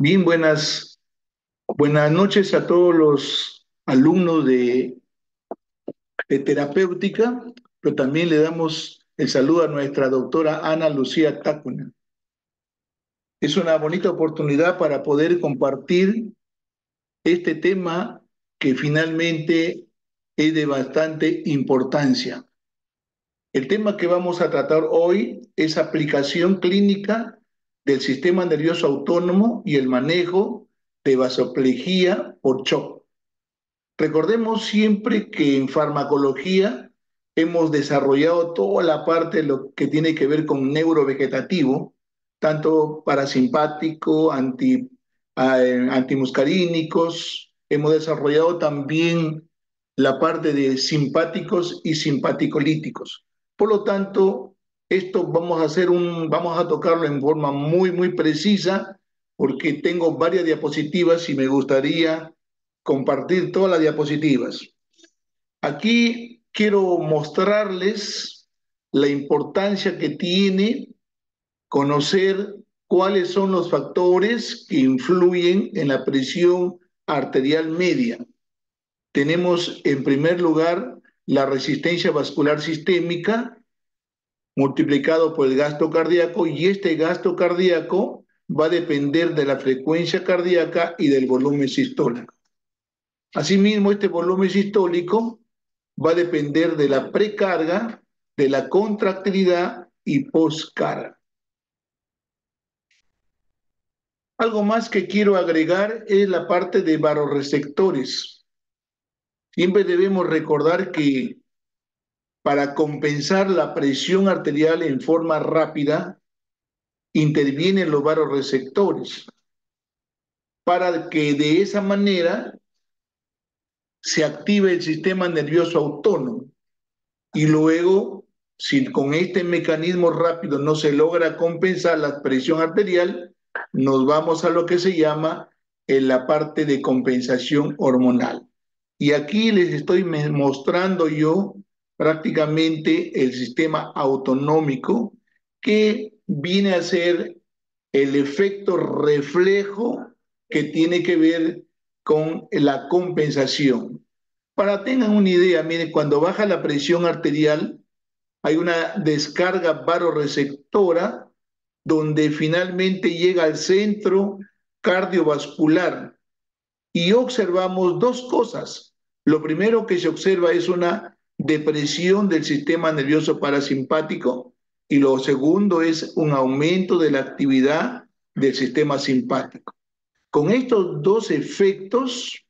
Bien, buenas noches a todos los alumnos de terapéutica, pero también le damos el saludo a nuestra doctora Ana Lucía Tácuna. Es una bonita oportunidad para poder compartir este tema que finalmente es de bastante importancia. El tema que vamos a tratar hoy es aplicación clínica del sistema nervioso autónomo y el manejo de vasoplejía por shock. Recordemos siempre que en farmacología hemos desarrollado toda la parte de lo que tiene que ver con neurovegetativo, tanto parasimpático, antimuscarínicos. Hemos desarrollado también la parte de simpáticos y simpaticolíticos. Por lo tanto, esto vamos a tocarlo en forma muy precisa porque tengo varias diapositivas y me gustaría compartir todas las diapositivas. Aquí quiero mostrarles la importancia que tiene conocer cuáles son los factores que influyen en la presión arterial media. Tenemos en primer lugar la resistencia vascular sistémica multiplicado por el gasto cardíaco, y este gasto cardíaco va a depender de la frecuencia cardíaca y del volumen sistólico. Asimismo, este volumen sistólico va a depender de la precarga, de la contractilidad y postcarga. Algo más que quiero agregar es la parte de varoreceptores. Siempre debemos recordar que para compensar la presión arterial en forma rápida, intervienen los varoreceptores para que de esa manera se active el sistema nervioso autónomo. Y luego, si con este mecanismo rápido no se logra compensar la presión arterial, nos vamos a lo que se llama en la parte de compensación hormonal. Y aquí les estoy mostrando yo prácticamente el sistema autonómico que viene a ser el efecto reflejo que tiene que ver con la compensación. Para tengan una idea, miren, cuando baja la presión arterial, hay una descarga varoreceptora donde finalmente llega al centro cardiovascular y observamos dos cosas. Lo primero que se observa es una depresión del sistema nervioso parasimpático y lo segundo es un aumento de la actividad del sistema simpático. Con estos dos efectos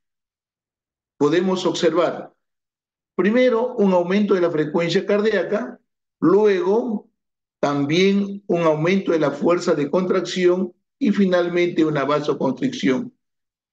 podemos observar primero, un aumento de la frecuencia cardíaca, luego también un aumento de la fuerza de contracción y finalmente una vasoconstricción.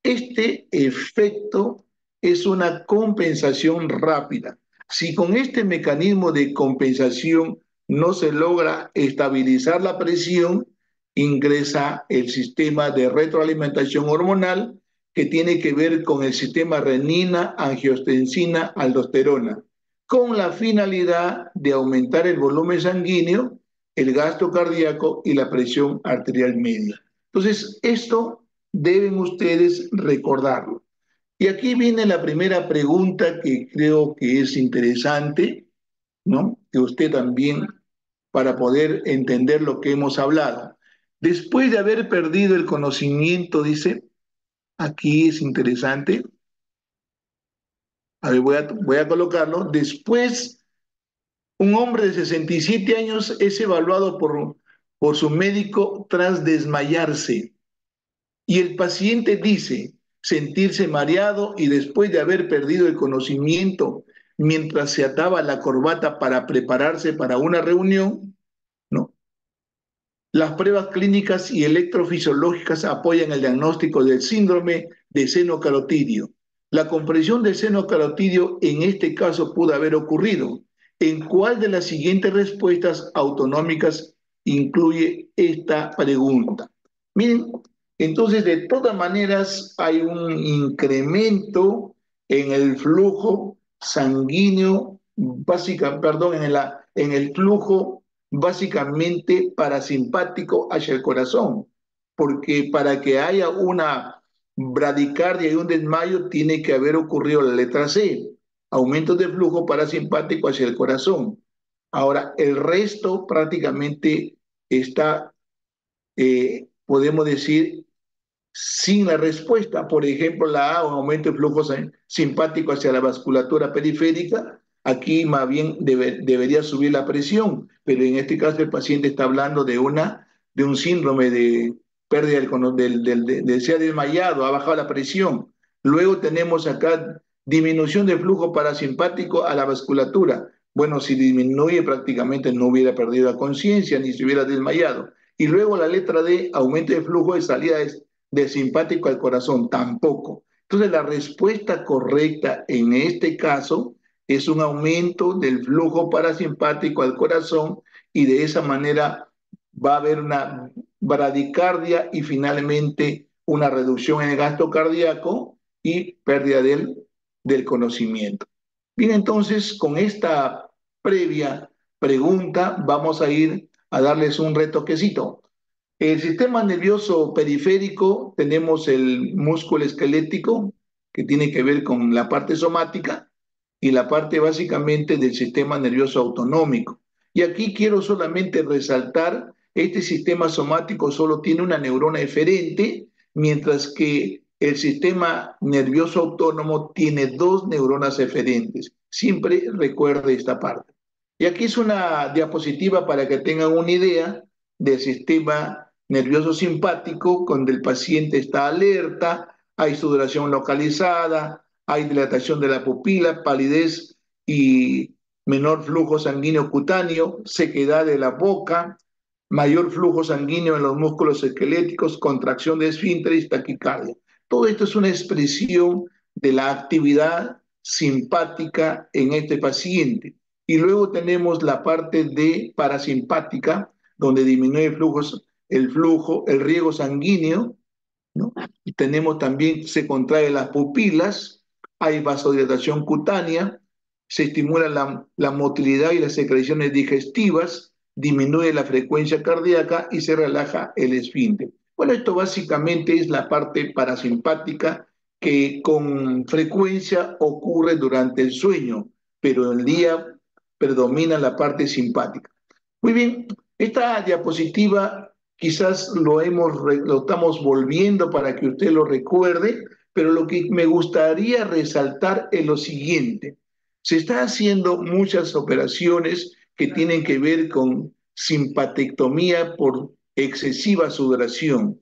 Este efecto es una compensación rápida. Si con este mecanismo de compensación no se logra estabilizar la presión, ingresa el sistema de retroalimentación hormonal que tiene que ver con el sistema renina, angiotensina, aldosterona, con la finalidad de aumentar el volumen sanguíneo, el gasto cardíaco y la presión arterial media. Entonces, esto deben ustedes recordarlo. Y aquí viene la primera pregunta que creo que es interesante, ¿no? Que usted también, para poder entender lo que hemos hablado. Después de haber perdido el conocimiento, dice, aquí es interesante, a ver, voy a colocarlo, después un hombre de 67 años es evaluado por su médico tras desmayarse. Y el paciente dice sentirse mareado y después de haber perdido el conocimiento mientras se ataba la corbata para prepararse para una reunión, ¿no? Las pruebas clínicas y electrofisiológicas apoyan el diagnóstico del síndrome de seno carotidio. La compresión del seno carotidio en este caso pudo haber ocurrido. ¿En cuál de las siguientes respuestas autonómicas incluye esta pregunta? Miren, entonces de todas maneras hay un incremento en el flujo sanguíneo, perdón, en el flujo básicamente parasimpático hacia el corazón. porque para que haya una bradicardia y un desmayo tiene que haber ocurrido la letra C, aumento de flujo parasimpático hacia el corazón. Ahora, el resto prácticamente está, podemos decir, sin la respuesta. Por ejemplo, la A, un aumento de flujo simpático hacia la vasculatura periférica. Aquí más bien debería subir la presión, pero en este caso el paciente está hablando de un síndrome de pérdida se ha desmayado, ha bajado la presión. Luego tenemos acá disminución de flujo parasimpático a la vasculatura. Bueno, si disminuye prácticamente no hubiera perdido la conciencia ni se hubiera desmayado. Y luego la letra D, aumento de flujo de salida del simpático al corazón, tampoco. Entonces, la respuesta correcta en este caso es un aumento del flujo parasimpático al corazón y de esa manera va a haber una bradicardia y finalmente una reducción en el gasto cardíaco y pérdida del conocimiento. Bien, entonces, con esta previa pregunta, vamos a ir a darles un retoquecito. El sistema nervioso periférico, tenemos el músculo esquelético, que tiene que ver con la parte somática, y la parte básicamente del sistema nervioso autonómico. Y aquí quiero solamente resaltar, este sistema somático solo tiene una neurona eferente, mientras que el sistema nervioso autónomo tiene dos neuronas eferentes. Siempre recuerde esta parte. Y aquí es una diapositiva para que tengan una idea del sistema nervioso simpático, donde el paciente está alerta, hay sudoración localizada, hay dilatación de la pupila, palidez y menor flujo sanguíneo cutáneo, sequedad de la boca, mayor flujo sanguíneo en los músculos esqueléticos, contracción de esfínteres, taquicardia. Todo esto es una expresión de la actividad simpática en este paciente. Y luego tenemos la parte de parasimpática, donde disminuye el riego sanguíneo, ¿no? Y tenemos también, se contraen las pupilas, hay vasodilatación cutánea, se estimula la motilidad y las secreciones digestivas, disminuye la frecuencia cardíaca y se relaja el esfínter. Bueno, esto básicamente es la parte parasimpática que con frecuencia ocurre durante el sueño, pero el día predomina la parte simpática. Muy bien, esta diapositiva quizás lo estamos volviendo para que usted lo recuerde, pero lo que me gustaría resaltar es lo siguiente. Se están haciendo muchas operaciones que tienen que ver con simpatectomía por excesiva sudoración.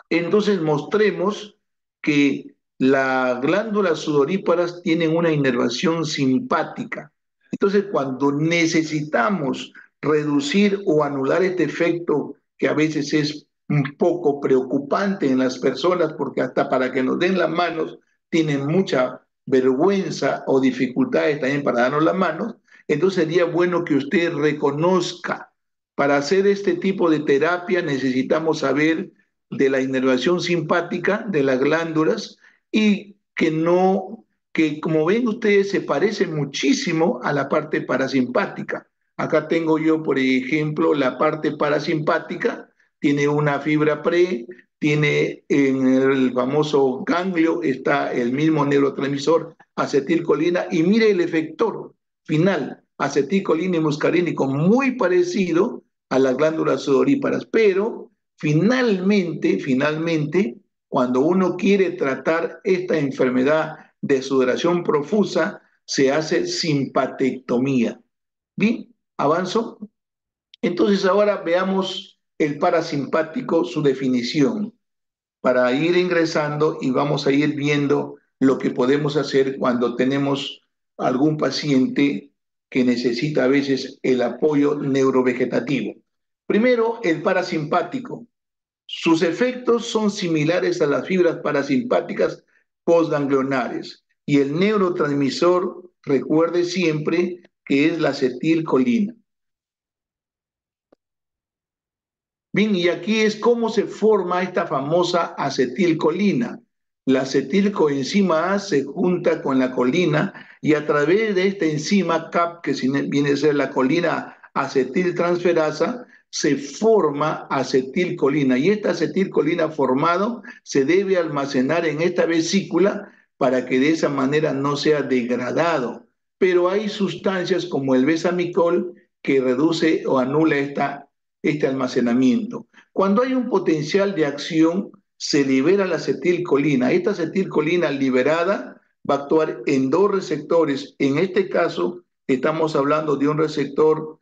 Entonces mostremos que las glándulas sudoríparas tienen una inervación simpática. Entonces, cuando necesitamos reducir o anular este efecto, que a veces es un poco preocupante en las personas, porque hasta para que nos den las manos tienen mucha vergüenza o dificultades también para darnos las manos, entonces sería bueno que usted reconozca, para hacer este tipo de terapia necesitamos saber de la inervación simpática de las glándulas y que no, que como ven ustedes se parece muchísimo a la parte parasimpática. Acá tengo yo, por ejemplo, la parte parasimpática, tiene una fibra pre, tiene en el famoso ganglio, está el mismo neurotransmisor acetilcolina y mire el efector final, acetilcolina y muscarínico, muy parecido a las glándulas sudoríparas, pero finalmente, cuando uno quiere tratar esta enfermedad de sudoración profusa, se hace simpatectomía. Bien, avanzo. Entonces ahora veamos el parasimpático, su definición, para ir ingresando y vamos a ir viendo lo que podemos hacer cuando tenemos algún paciente que necesita a veces el apoyo neurovegetativo. Primero, el parasimpático. Sus efectos son similares a las fibras parasimpáticas postganglionares y el neurotransmisor, recuerde siempre que es la acetilcolina. Bien, y aquí es cómo se forma esta famosa acetilcolina. La acetilcoenzima A se junta con la colina y a través de esta enzima CAP, que viene a ser la colina acetiltransferasa, se forma acetilcolina y esta acetilcolina formado se debe almacenar en esta vesícula para que de esa manera no sea degradado. Pero hay sustancias como el besamicol que reduce o anula este almacenamiento. Cuando hay un potencial de acción, se libera la acetilcolina. Esta acetilcolina liberada va a actuar en dos receptores. En este caso, estamos hablando de un receptor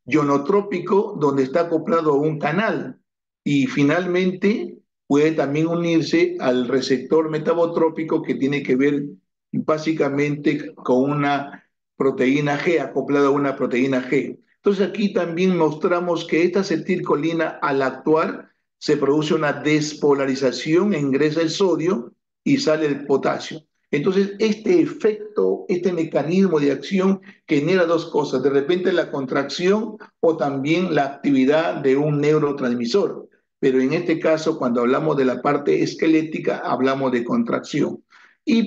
ionotrópico donde está acoplado a un canal y finalmente puede también unirse al receptor metabotrópico que tiene que ver básicamente con una proteína G, acoplada a una proteína G. Entonces aquí también mostramos que esta acetilcolina al actuar se produce una despolarización, ingresa el sodio y sale el potasio. Entonces, este efecto, este mecanismo de acción genera dos cosas, de repente la contracción o también la actividad de un neurotransmisor. Pero en este caso, cuando hablamos de la parte esquelética, hablamos de contracción.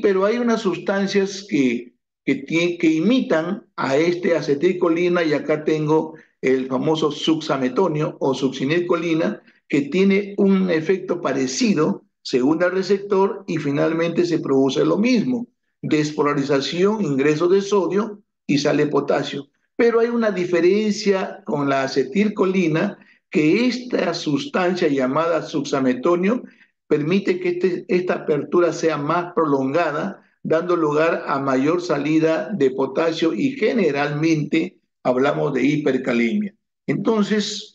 Pero hay unas sustancias que imitan a este acetilcolina y acá tengo el famoso succedanetonio o succinilcolina, que tiene un efecto parecido, se une al receptor y finalmente se produce lo mismo, despolarización, ingreso de sodio y sale potasio. Pero hay una diferencia con la acetilcolina, que esta sustancia llamada succedanetonio permite que esta apertura sea más prolongada, dando lugar a mayor salida de potasio y generalmente hablamos de hipercalemia. Entonces,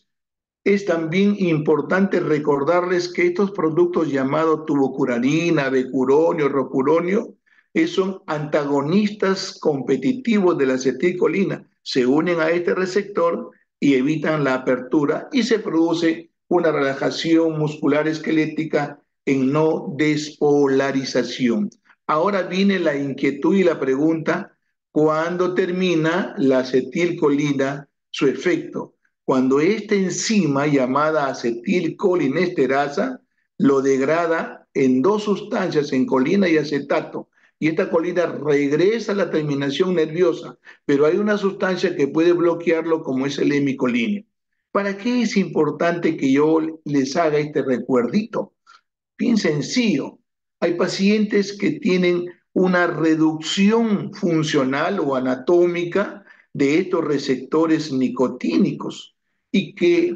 es también importante recordarles que estos productos llamados tubocurarina, becuronio, rocuronio, son antagonistas competitivos de la acetilcolina. Se unen a este receptor y evitan la apertura y se produce una relajación muscular esquelética en no despolarización. Ahora viene la inquietud y la pregunta, ¿cuándo termina la acetilcolina su efecto? Cuando esta enzima llamada acetilcolinesterasa lo degrada en dos sustancias, en colina y acetato, y esta colina regresa a la terminación nerviosa, pero hay una sustancia que puede bloquearlo como es el hemicolinio. ¿Para qué es importante que yo les haga este recuerdito? Bien sencillo. Hay pacientes que tienen una reducción funcional o anatómica de estos receptores nicotínicos y que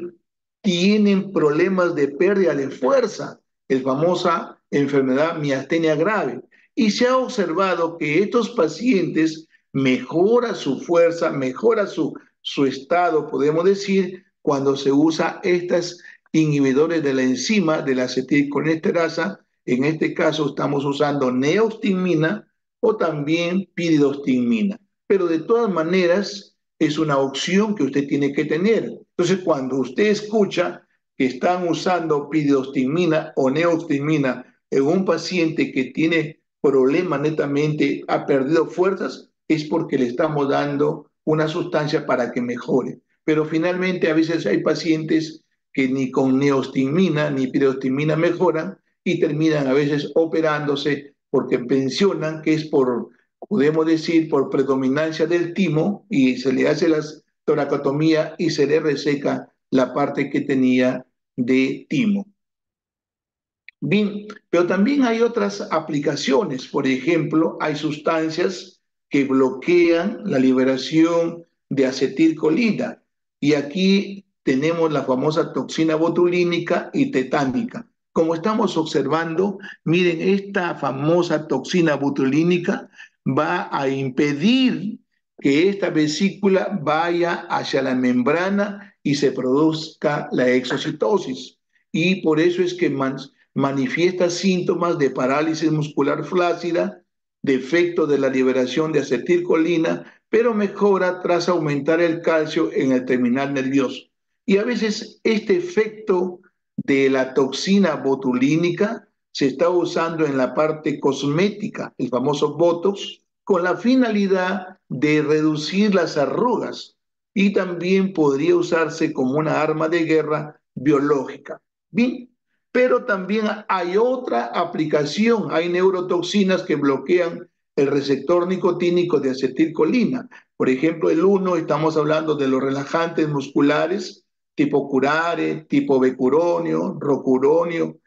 tienen problemas de pérdida de fuerza, la famosa enfermedad miastenia grave. Y se ha observado que estos pacientes mejora su fuerza, mejora su estado, podemos decir, cuando se usa estas inhibidores de la enzima de la acetilcolinesterasa. En este caso estamos usando neostigmina o también piridostigmina. Pero de todas maneras es una opción que usted tiene que tener. Entonces, cuando usted escucha que están usando piridostigmina o neostigmina en un paciente que tiene problemas netamente, ha perdido fuerzas, es porque le estamos dando una sustancia para que mejore. Pero finalmente a veces hay pacientes que ni con neostigmina ni piridostigmina mejoran y terminan a veces operándose porque pensionan que es por, podemos decir, por predominancia del timo y se le hace la toracotomía y se le reseca la parte que tenía de timo. Bien, pero también hay otras aplicaciones. Por ejemplo, hay sustancias que bloquean la liberación de acetilcolina. Y aquí tenemos la famosa toxina botulínica y tetánica. Como estamos observando, miren, esta famosa toxina botulínica va a impedir que esta vesícula vaya hacia la membrana y se produzca la exocitosis. Y por eso es que manifiesta síntomas de parálisis muscular flácida, defecto de la liberación de acetilcolina, pero mejora tras aumentar el calcio en el terminal nervioso. Y a veces este efecto de la toxina botulínica se está usando en la parte cosmética, el famoso Botox, con la finalidad de reducir las arrugas y también podría usarse como una arma de guerra biológica. Bien, pero también hay otra aplicación, hay neurotoxinas que bloquean el receptor nicotínico de acetilcolina. Por ejemplo, el 1, estamos hablando de los relajantes musculares, tipo curare, tipo becuronio, rocuronio,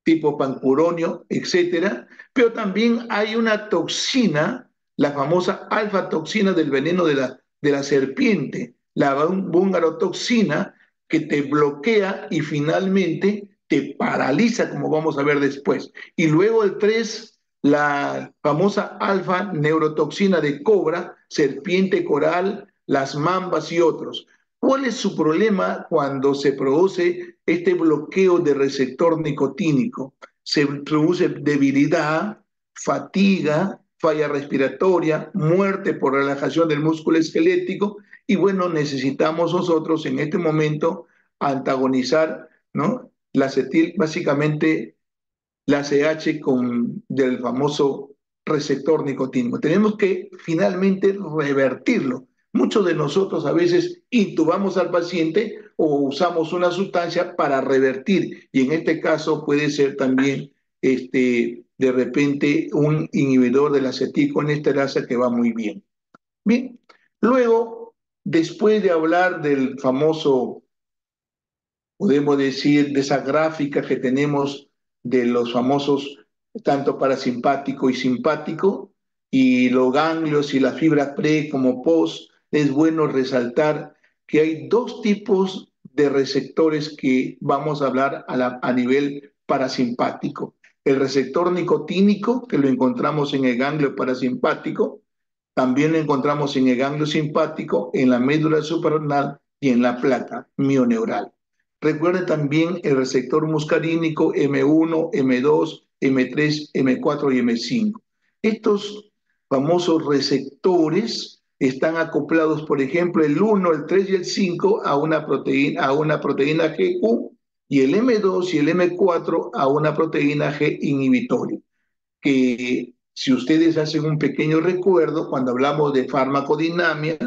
tipo pancuronio, etcétera, pero también hay una toxina, la famosa alfa-toxina del veneno de la serpiente, la bungarotoxina, que te bloquea y finalmente te paraliza, como vamos a ver después. Y luego el 3, la famosa alfa-neurotoxina de cobra, serpiente coral, las mambas y otros. ¿Cuál es su problema cuando se produce este bloqueo de receptor nicotínico? Se produce debilidad, fatiga, falla respiratoria, muerte por relajación del músculo esquelético y bueno, necesitamos nosotros en este momento antagonizar, ¿no? La acetil, básicamente la CH del famoso receptor nicotínico. Tenemos que finalmente revertirlo. Muchos de nosotros a veces intubamos al paciente o usamos una sustancia para revertir y en este caso puede ser también de repente un inhibidor de la acetilcolesterasa que va muy bien. Bien, luego, después de hablar del famoso, podemos decir, de esa gráfica que tenemos de los famosos tanto parasimpático y simpático, y los ganglios y las fibras pre como post, es bueno resaltar que hay dos tipos de receptores que vamos a hablar a nivel parasimpático. El receptor nicotínico, que lo encontramos en el ganglio parasimpático, también lo encontramos en el ganglio simpático, en la médula suprarrenal y en la placa mioneural. Recuerde también el receptor muscarínico M1, M2, M3, M4 y M5. Estos famosos receptores están acoplados, por ejemplo, el 1, el 3 y el 5 a una proteína GQ y el M2 y el M4 a una proteína G inhibitoria que si ustedes hacen un pequeño recuerdo, cuando hablamos de farmacodinamia,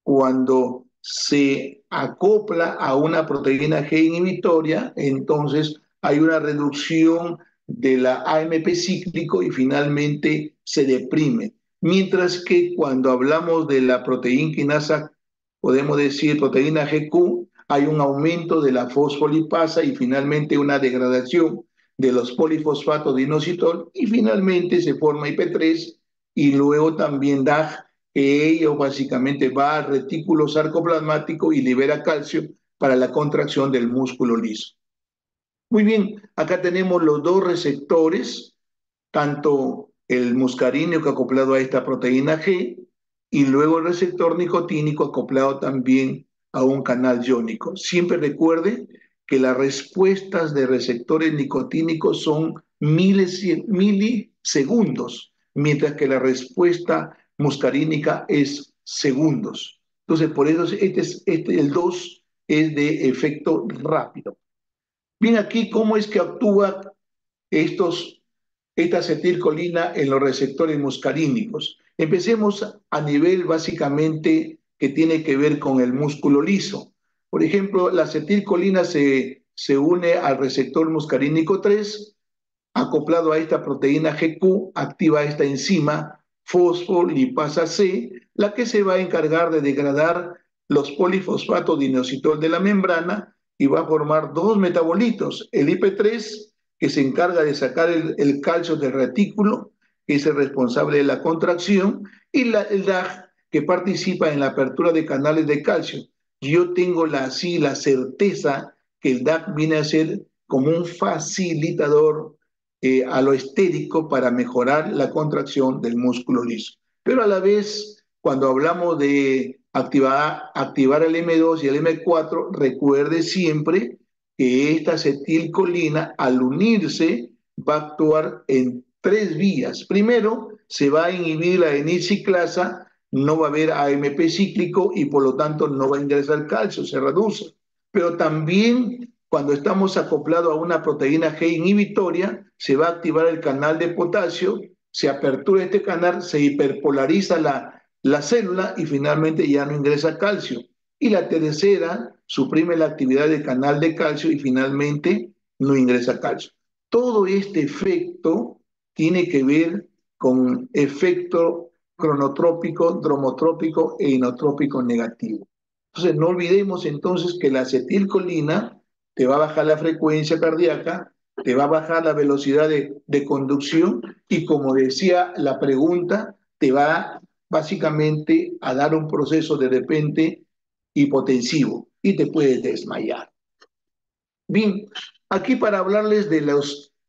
cuando se acopla a una proteína G inhibitoria, entonces hay una reducción de la AMP cíclico y finalmente se deprime. Mientras que cuando hablamos de la proteína quinasa, podemos decir proteína GQ, hay un aumento de la fosfolipasa y finalmente una degradación de los polifosfatos de inositol y finalmente se forma IP3 y luego también DAG, que ello básicamente va al retículo sarcoplasmático y libera calcio para la contracción del músculo liso. Muy bien, acá tenemos los dos receptores, tanto el muscaríneo que acoplado a esta proteína G y luego el receptor nicotínico acoplado también a un canal iónico. Siempre recuerde que las respuestas de receptores nicotínicos son milisegundos, mientras que la respuesta muscarínica es segundos. Entonces, por eso el 2 es de efecto rápido. Bien, aquí, ¿cómo es que actúa esta acetilcolina en los receptores muscarínicos? Empecemos a nivel básicamente que tiene que ver con el músculo liso. Por ejemplo, la acetilcolina se une al receptor muscarínico 3, acoplado a esta proteína GQ, activa esta enzima fosfolipasa C, la que se va a encargar de degradar los polifosfatos de inositol de la membrana y va a formar dos metabolitos, el IP3, que se encarga de sacar el calcio del retículo, que es el responsable de la contracción, y el DAG, que participa en la apertura de canales de calcio. Yo tengo así la certeza que el DAG viene a ser como un facilitador a lo estérico para mejorar la contracción del músculo liso. Pero a la vez, cuando hablamos de activar el M2 y el M4, recuerde siempre que esta acetilcolina, al unirse, va a actuar en tres vías. Primero, se va a inhibir la eniciclasa, no va a haber AMP cíclico y por lo tanto no va a ingresar calcio, se reduce. Pero también cuando estamos acoplados a una proteína G inhibitoria, se va a activar el canal de potasio, se apertura este canal, se hiperpolariza la célula y finalmente ya no ingresa calcio. Y la tercera suprime la actividad del canal de calcio y finalmente no ingresa calcio. Todo este efecto tiene que ver con efecto cronotrópico, dromotrópico e inotrópico negativo. Entonces, no olvidemos entonces que la acetilcolina te va a bajar la frecuencia cardíaca, te va a bajar la velocidad de conducción y, como decía la pregunta, te va básicamente a dar un proceso de repente hipotensivo y te puedes desmayar. Bien, aquí para hablarles de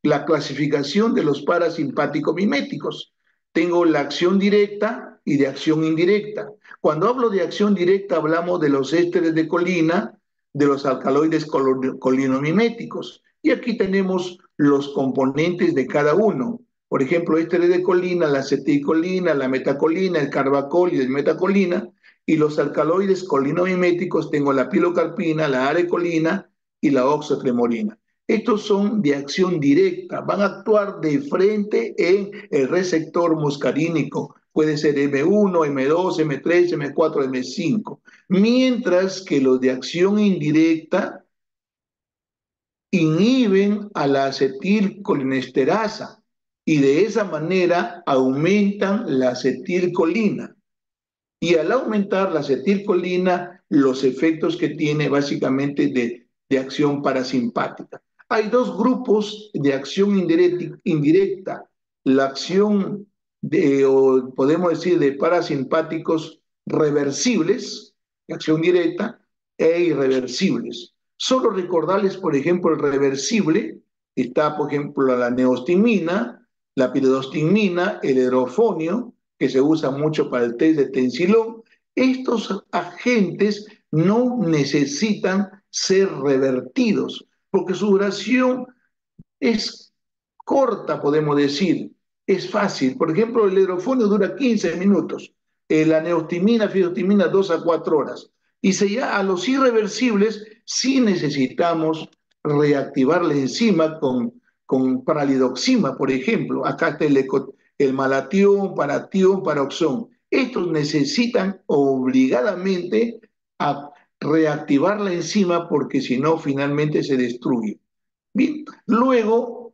la clasificación de los parasimpáticos miméticos. Tengo la acción directa y de acción indirecta. Cuando hablo de acción directa, hablamos de los ésteres de colina, de los alcaloides colinamiméticos. Y aquí tenemos los componentes de cada uno. Por ejemplo, ésteres de colina, la acetilcolina, la metacolina, el carbacol y el metacolina. Y los alcaloides colinamiméticos, tengo la pilocarpina, la arecolina y la oxotremolina. Estos son de acción directa, van a actuar de frente en el receptor muscarínico. Puede ser M1, M2, M3, M4, M5. Mientras que los de acción indirecta inhiben a la acetilcolinesterasa y de esa manera aumentan la acetilcolina. Y al aumentar la acetilcolina, los efectos que tiene básicamente de acción parasimpática. Hay dos grupos de acción indirecta, la acción o podemos decir, de parasimpáticos reversibles, de acción directa, e irreversibles. Solo recordarles, por ejemplo, el reversible, está, por ejemplo, la neostigmina, la piridostigmina, el hidrofonio, que se usa mucho para el test de tensilón. Estos agentes no necesitan ser revertidos, porque su duración es corta, podemos decir, es fácil. Por ejemplo, el hidrofonio dura 15 minutos, la neostimina, fidostimina, 2 a 4 horas. Y ya a los irreversibles sí necesitamos reactivar la enzima con paralidoxima, por ejemplo. Acá está el malatión, paratión, paroxón. Estos necesitan obligadamente a reactivar la enzima porque si no, finalmente se destruye. Bien, luego,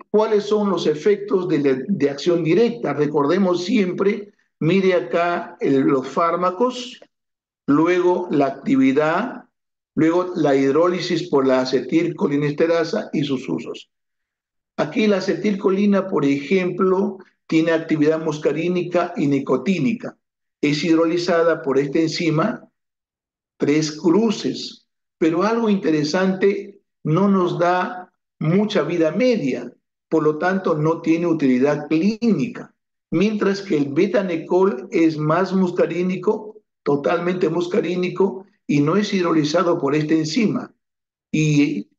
¿cuáles son los efectos de acción directa? Recordemos siempre, mire acá los fármacos, luego la actividad, luego la hidrólisis por la acetilcolinesterasa y sus usos. Aquí la acetilcolina, por ejemplo, tiene actividad muscarínica y nicotínica. Es hidrolizada por esta enzima tres cruces, pero algo interesante, no nos da mucha vida media, por lo tanto no tiene utilidad clínica, mientras que el betanecol es más muscarínico, totalmente muscarínico, y no es hidrolizado por esta enzima, y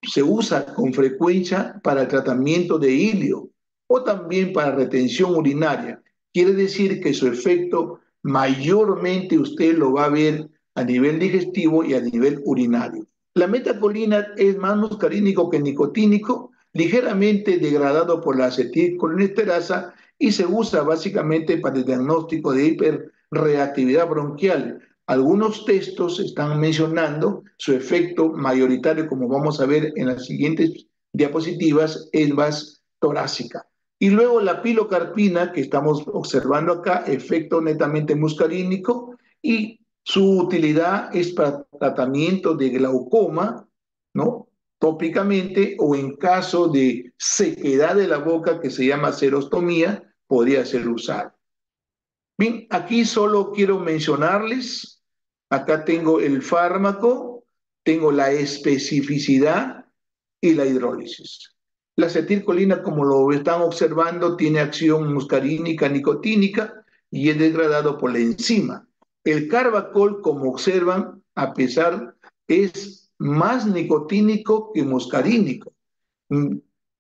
se usa con frecuencia para el tratamiento de ilio o también para retención urinaria. Quiere decir que su efecto mayormente usted lo va a ver a nivel digestivo y a nivel urinario. La metacolina es más muscarínico que nicotínico, ligeramente degradado por la acetilcolinesterasa y se usa básicamente para el diagnóstico de hiperreactividad bronquial. Algunos textos están mencionando su efecto mayoritario, como vamos a ver en las siguientes diapositivas, es más torácica. Y luego la pilocarpina, que estamos observando acá, efecto netamente muscarínico, y su utilidad es para tratamiento de glaucoma, ¿no? Tópicamente, o en caso de sequedad de la boca, que se llama xerostomía, podría ser usado. Bien, aquí solo quiero mencionarles, acá tengo el fármaco, tengo la especificidad y la hidrólisis. La acetilcolina, como lo están observando, tiene acción muscarínica, nicotínica y es degradado por la enzima. El carbacol, como observan, a pesar, es más nicotínico que muscarínico.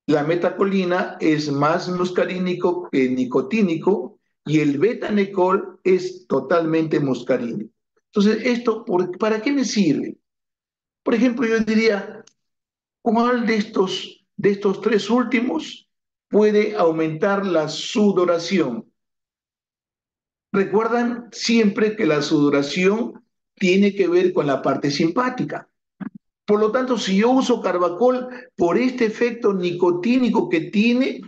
La metacolina es más muscarínico que nicotínico y el betanecol es totalmente muscarínico. Entonces, ¿esto para qué me sirve? Por ejemplo, yo diría, ¿cuál de estos tres últimos puede aumentar la sudoración? Recuerdan siempre que la sudoración tiene que ver con la parte simpática. Por lo tanto, si yo uso carbacol, por este efecto nicotínico que tiene,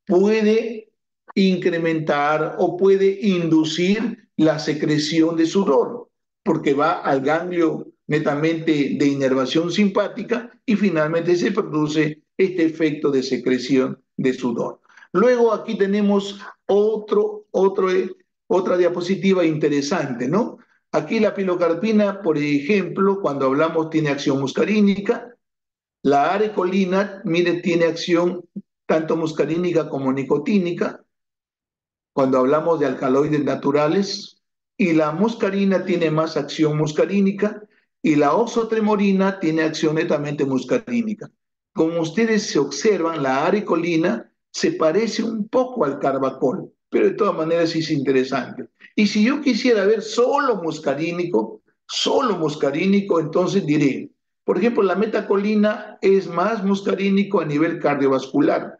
puede incrementar o puede inducir la secreción de sudor. porque va al ganglio netamente de inervación simpática y finalmente se produce este efecto de secreción de sudor. Luego aquí tenemos otra diapositiva interesante, ¿no? Aquí la pilocarpina, por ejemplo, cuando hablamos tiene acción muscarínica, la arecolina, mire, tiene acción tanto muscarínica como nicotínica, cuando hablamos de alcaloides naturales, y la muscarina tiene más acción muscarínica y la oxotremorina tiene acción netamente muscarínica. Como ustedes se observan, la arecolina se parece un poco al carbacol, pero de todas maneras es interesante. Y si yo quisiera ver solo muscarínico, entonces diré, por ejemplo, la metacolina es más muscarínico a nivel cardiovascular,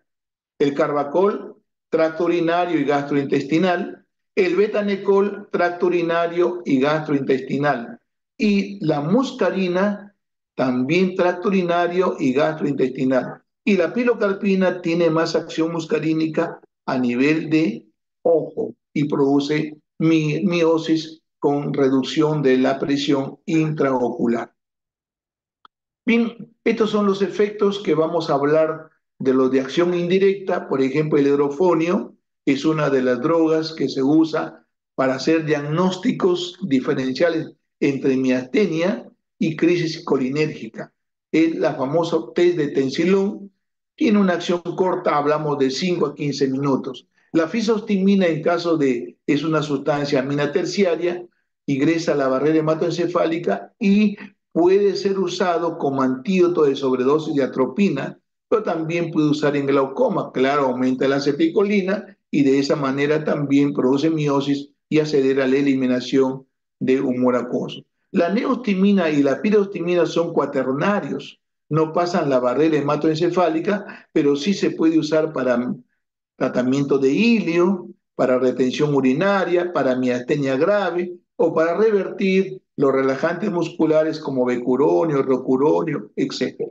el carbacol, tracto urinario y gastrointestinal, el betanecol, tracto urinario y gastrointestinal, y la muscarina, también tracto urinario y gastrointestinal. Y la pilocarpina tiene más acción muscarínica a nivel de ojo y produce miosis con reducción de la presión intraocular. Bien, estos son los efectos que vamos a hablar de los de acción indirecta. Por ejemplo, el hidrofonio es una de las drogas que se usa para hacer diagnósticos diferenciales entre miastenia y crisis colinérgica. Es la famosa test de Tensilón. Tiene una acción corta, hablamos de 5 a 15 minutos. La fisostigmina, en caso de, es una sustancia amina terciaria, ingresa a la barrera hematoencefálica y puede ser usado como antídoto de sobredosis de atropina, pero también puede usar en glaucoma. Claro, aumenta la acetilcolina y de esa manera también produce miosis y acelera la eliminación de humor acuoso. La neostimina y la pirostimina son cuaternarios, no pasan la barrera hematoencefálica, pero sí se puede usar para tratamiento de ilio, para retención urinaria, para miastenia grave o para revertir los relajantes musculares como becuronio, rocuronio, etc.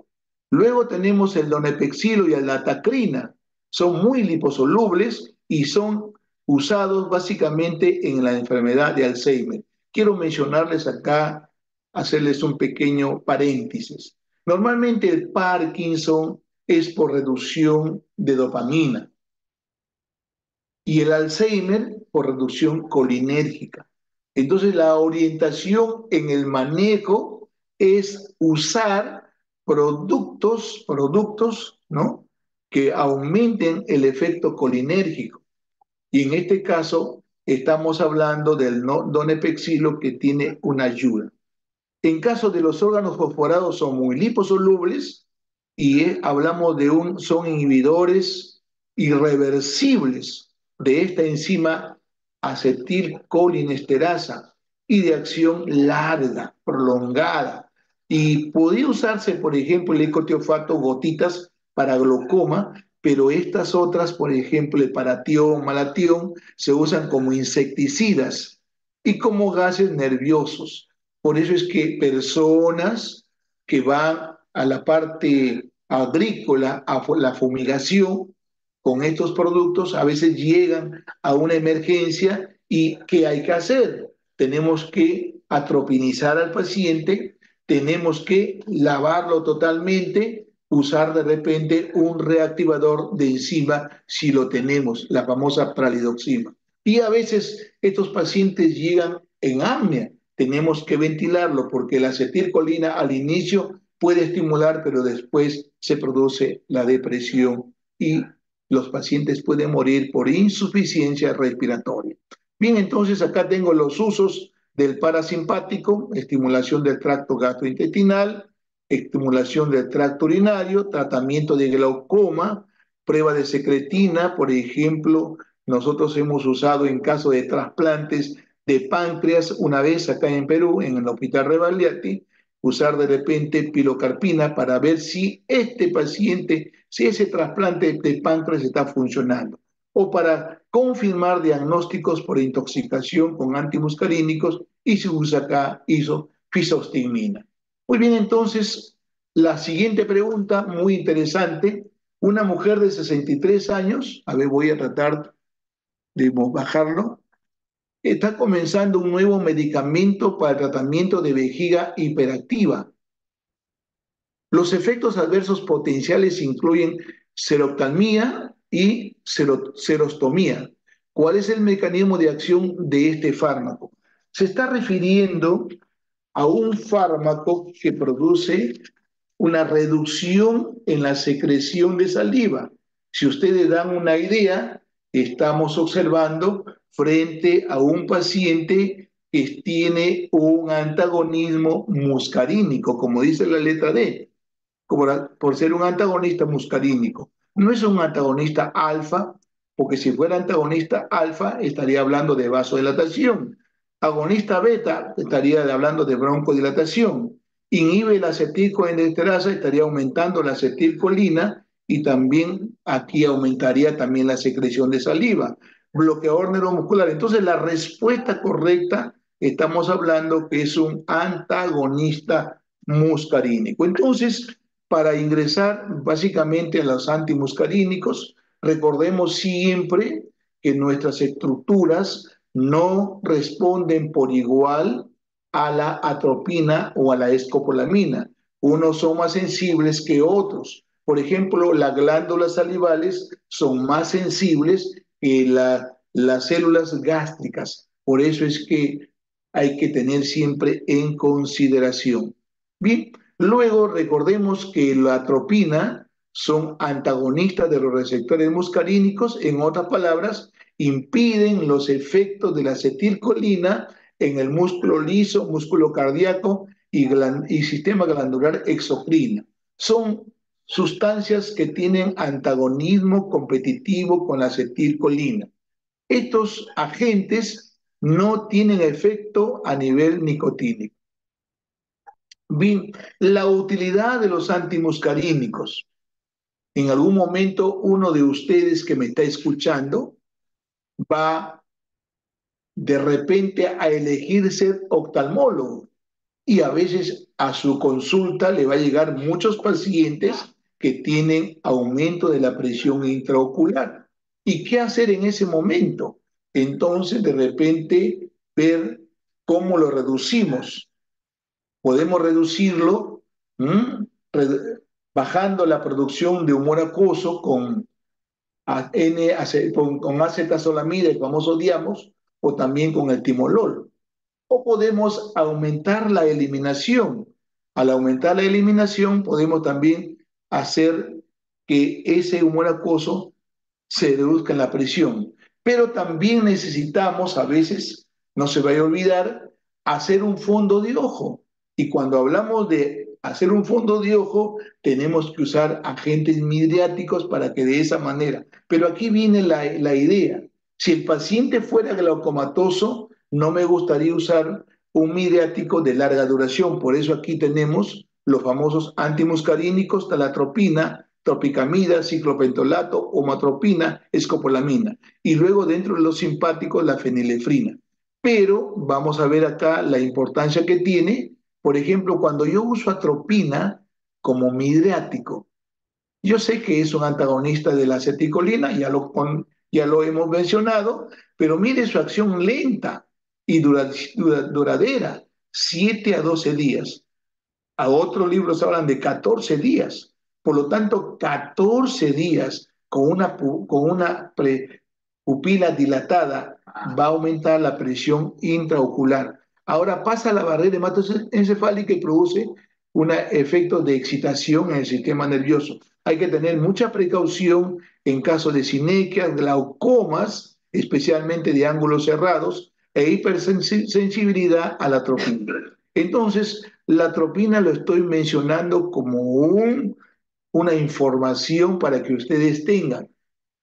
Luego tenemos el donepexilo y la tacrina. Son muy liposolubles y son usados básicamente en la enfermedad de Alzheimer. Quiero mencionarles acá, hacerles un pequeño paréntesis. Normalmente el Parkinson es por reducción de dopamina y el Alzheimer por reducción colinérgica. Entonces, la orientación en el manejo es usar productos, ¿no? Que aumenten el efecto colinérgico. Y en este caso, estamos hablando del donepexilo que tiene una ayuda. En caso de los órganos fosforados son muy liposolubles y hablamos de son inhibidores irreversibles de esta enzima acetilcolinesterasa y de acción larga, prolongada. Y podría usarse, por ejemplo, el ecotiofato gotitas para glaucoma, pero estas otras, por ejemplo, el paratión, malatión, se usan como insecticidas y como gases nerviosos. Por eso es que personas que van a la parte agrícola, a la fumigación, con estos productos, a veces llegan a una emergencia y ¿qué hay que hacer? Tenemos que atropinizar al paciente, tenemos que lavarlo totalmente, usar de repente un reactivador de enzima si lo tenemos, la famosa pralidoxima. Y a veces estos pacientes llegan en apnea, tenemos que ventilarlo porque la acetilcolina al inicio puede estimular, pero después se produce la depresión y los pacientes pueden morir por insuficiencia respiratoria. Bien, entonces acá tengo los usos del parasimpático, estimulación del tracto gastrointestinal, estimulación del tracto urinario, tratamiento de glaucoma, prueba de secretina, por ejemplo, nosotros hemos usado en caso de trasplantes de páncreas una vez acá en Perú, en el Hospital Rebagliati, usar de repente pilocarpina para ver si este paciente, si ese trasplante de páncreas está funcionando, o para confirmar diagnósticos por intoxicación con antimuscarínicos y se usa acá isofisostigmina. Muy bien, entonces, la siguiente pregunta, muy interesante, una mujer de 63 años, a ver, voy a tratar de bajarlo, está comenzando un nuevo medicamento para el tratamiento de vejiga hiperactiva. Los efectos adversos potenciales incluyen seroctalmia y serostomía. ¿Cuál es el mecanismo de acción de este fármaco? Se está refiriendo a un fármaco que produce una reducción en la secreción de saliva. Si ustedes dan una idea, estamos observando frente a un paciente que tiene un antagonismo muscarínico, como dice la letra D, por ser un antagonista muscarínico. No es un antagonista alfa, porque si fuera antagonista alfa estaría hablando de vasodilatación. Agonista beta estaría hablando de broncodilatación. Inhibe la acetilcolinesterosa, estaría aumentando la acetilcolina y también aquí aumentaría también la secreción de saliva. Bloqueador neuromuscular. Entonces la respuesta correcta, estamos hablando que es un antagonista muscarínico. Entonces, para ingresar básicamente a los antimuscarínicos, recordemos siempre que nuestras estructuras no responden por igual a la atropina o a la escopolamina. Unos son más sensibles que otros. Por ejemplo, las glándulas salivales son más sensibles que las células gástricas. Por eso es que hay que tener siempre en consideración. Bien, luego recordemos que la atropina son antagonistas de los receptores muscarínicos, en otras palabras, impiden los efectos de la acetilcolina en el músculo liso, músculo cardíaco y sistema glandular exocrino. Son sustancias que tienen antagonismo competitivo con la acetilcolina. Estos agentes no tienen efecto a nivel nicotínico. Bien, la utilidad de los antimuscarínicos. En algún momento uno de ustedes que me está escuchando va de repente a elegir ser oftalmólogo y a veces a su consulta le va a llegar muchos pacientes que tienen aumento de la presión intraocular. ¿Y qué hacer en ese momento? Entonces, de repente, ver cómo lo reducimos. Podemos reducirlo ¿m? Bajando la producción de humor acuoso con acetazolamida, el famoso diamos, o también con el timolol. O podemos aumentar la eliminación. Al aumentar la eliminación, podemos también hacer que ese humor acuoso se reduzca en la presión. Pero también necesitamos, a veces, no se vaya a olvidar, hacer un fondo de ojo. Y cuando hablamos de hacer un fondo de ojo, tenemos que usar agentes midriáticos para que de esa manera. Pero aquí viene la idea. Si el paciente fuera glaucomatoso, no me gustaría usar un midriático de larga duración. Por eso aquí tenemos los famosos antimuscarínicos, talatropina, tropicamida, ciclopentolato, omatropina, escopolamina. Y luego dentro de los simpáticos, la fenilefrina. Pero vamos a ver acá la importancia que tiene. Por ejemplo, cuando yo uso atropina como midriático, yo sé que es un antagonista de la aceticolina, ya lo hemos mencionado, pero mire su acción lenta y duradera, 7 a 12 días. A otros libros hablan de 14 días. Por lo tanto, 14 días con una pupila dilatada va a aumentar la presión intraocular. Ahora pasa la barrera hematoencefálica y produce un efecto de excitación en el sistema nervioso. Hay que tener mucha precaución en caso de sinequias, glaucomas, especialmente de ángulos cerrados, e hipersensibilidad a la atropina. Entonces, la atropina lo estoy mencionando como una información para que ustedes tengan,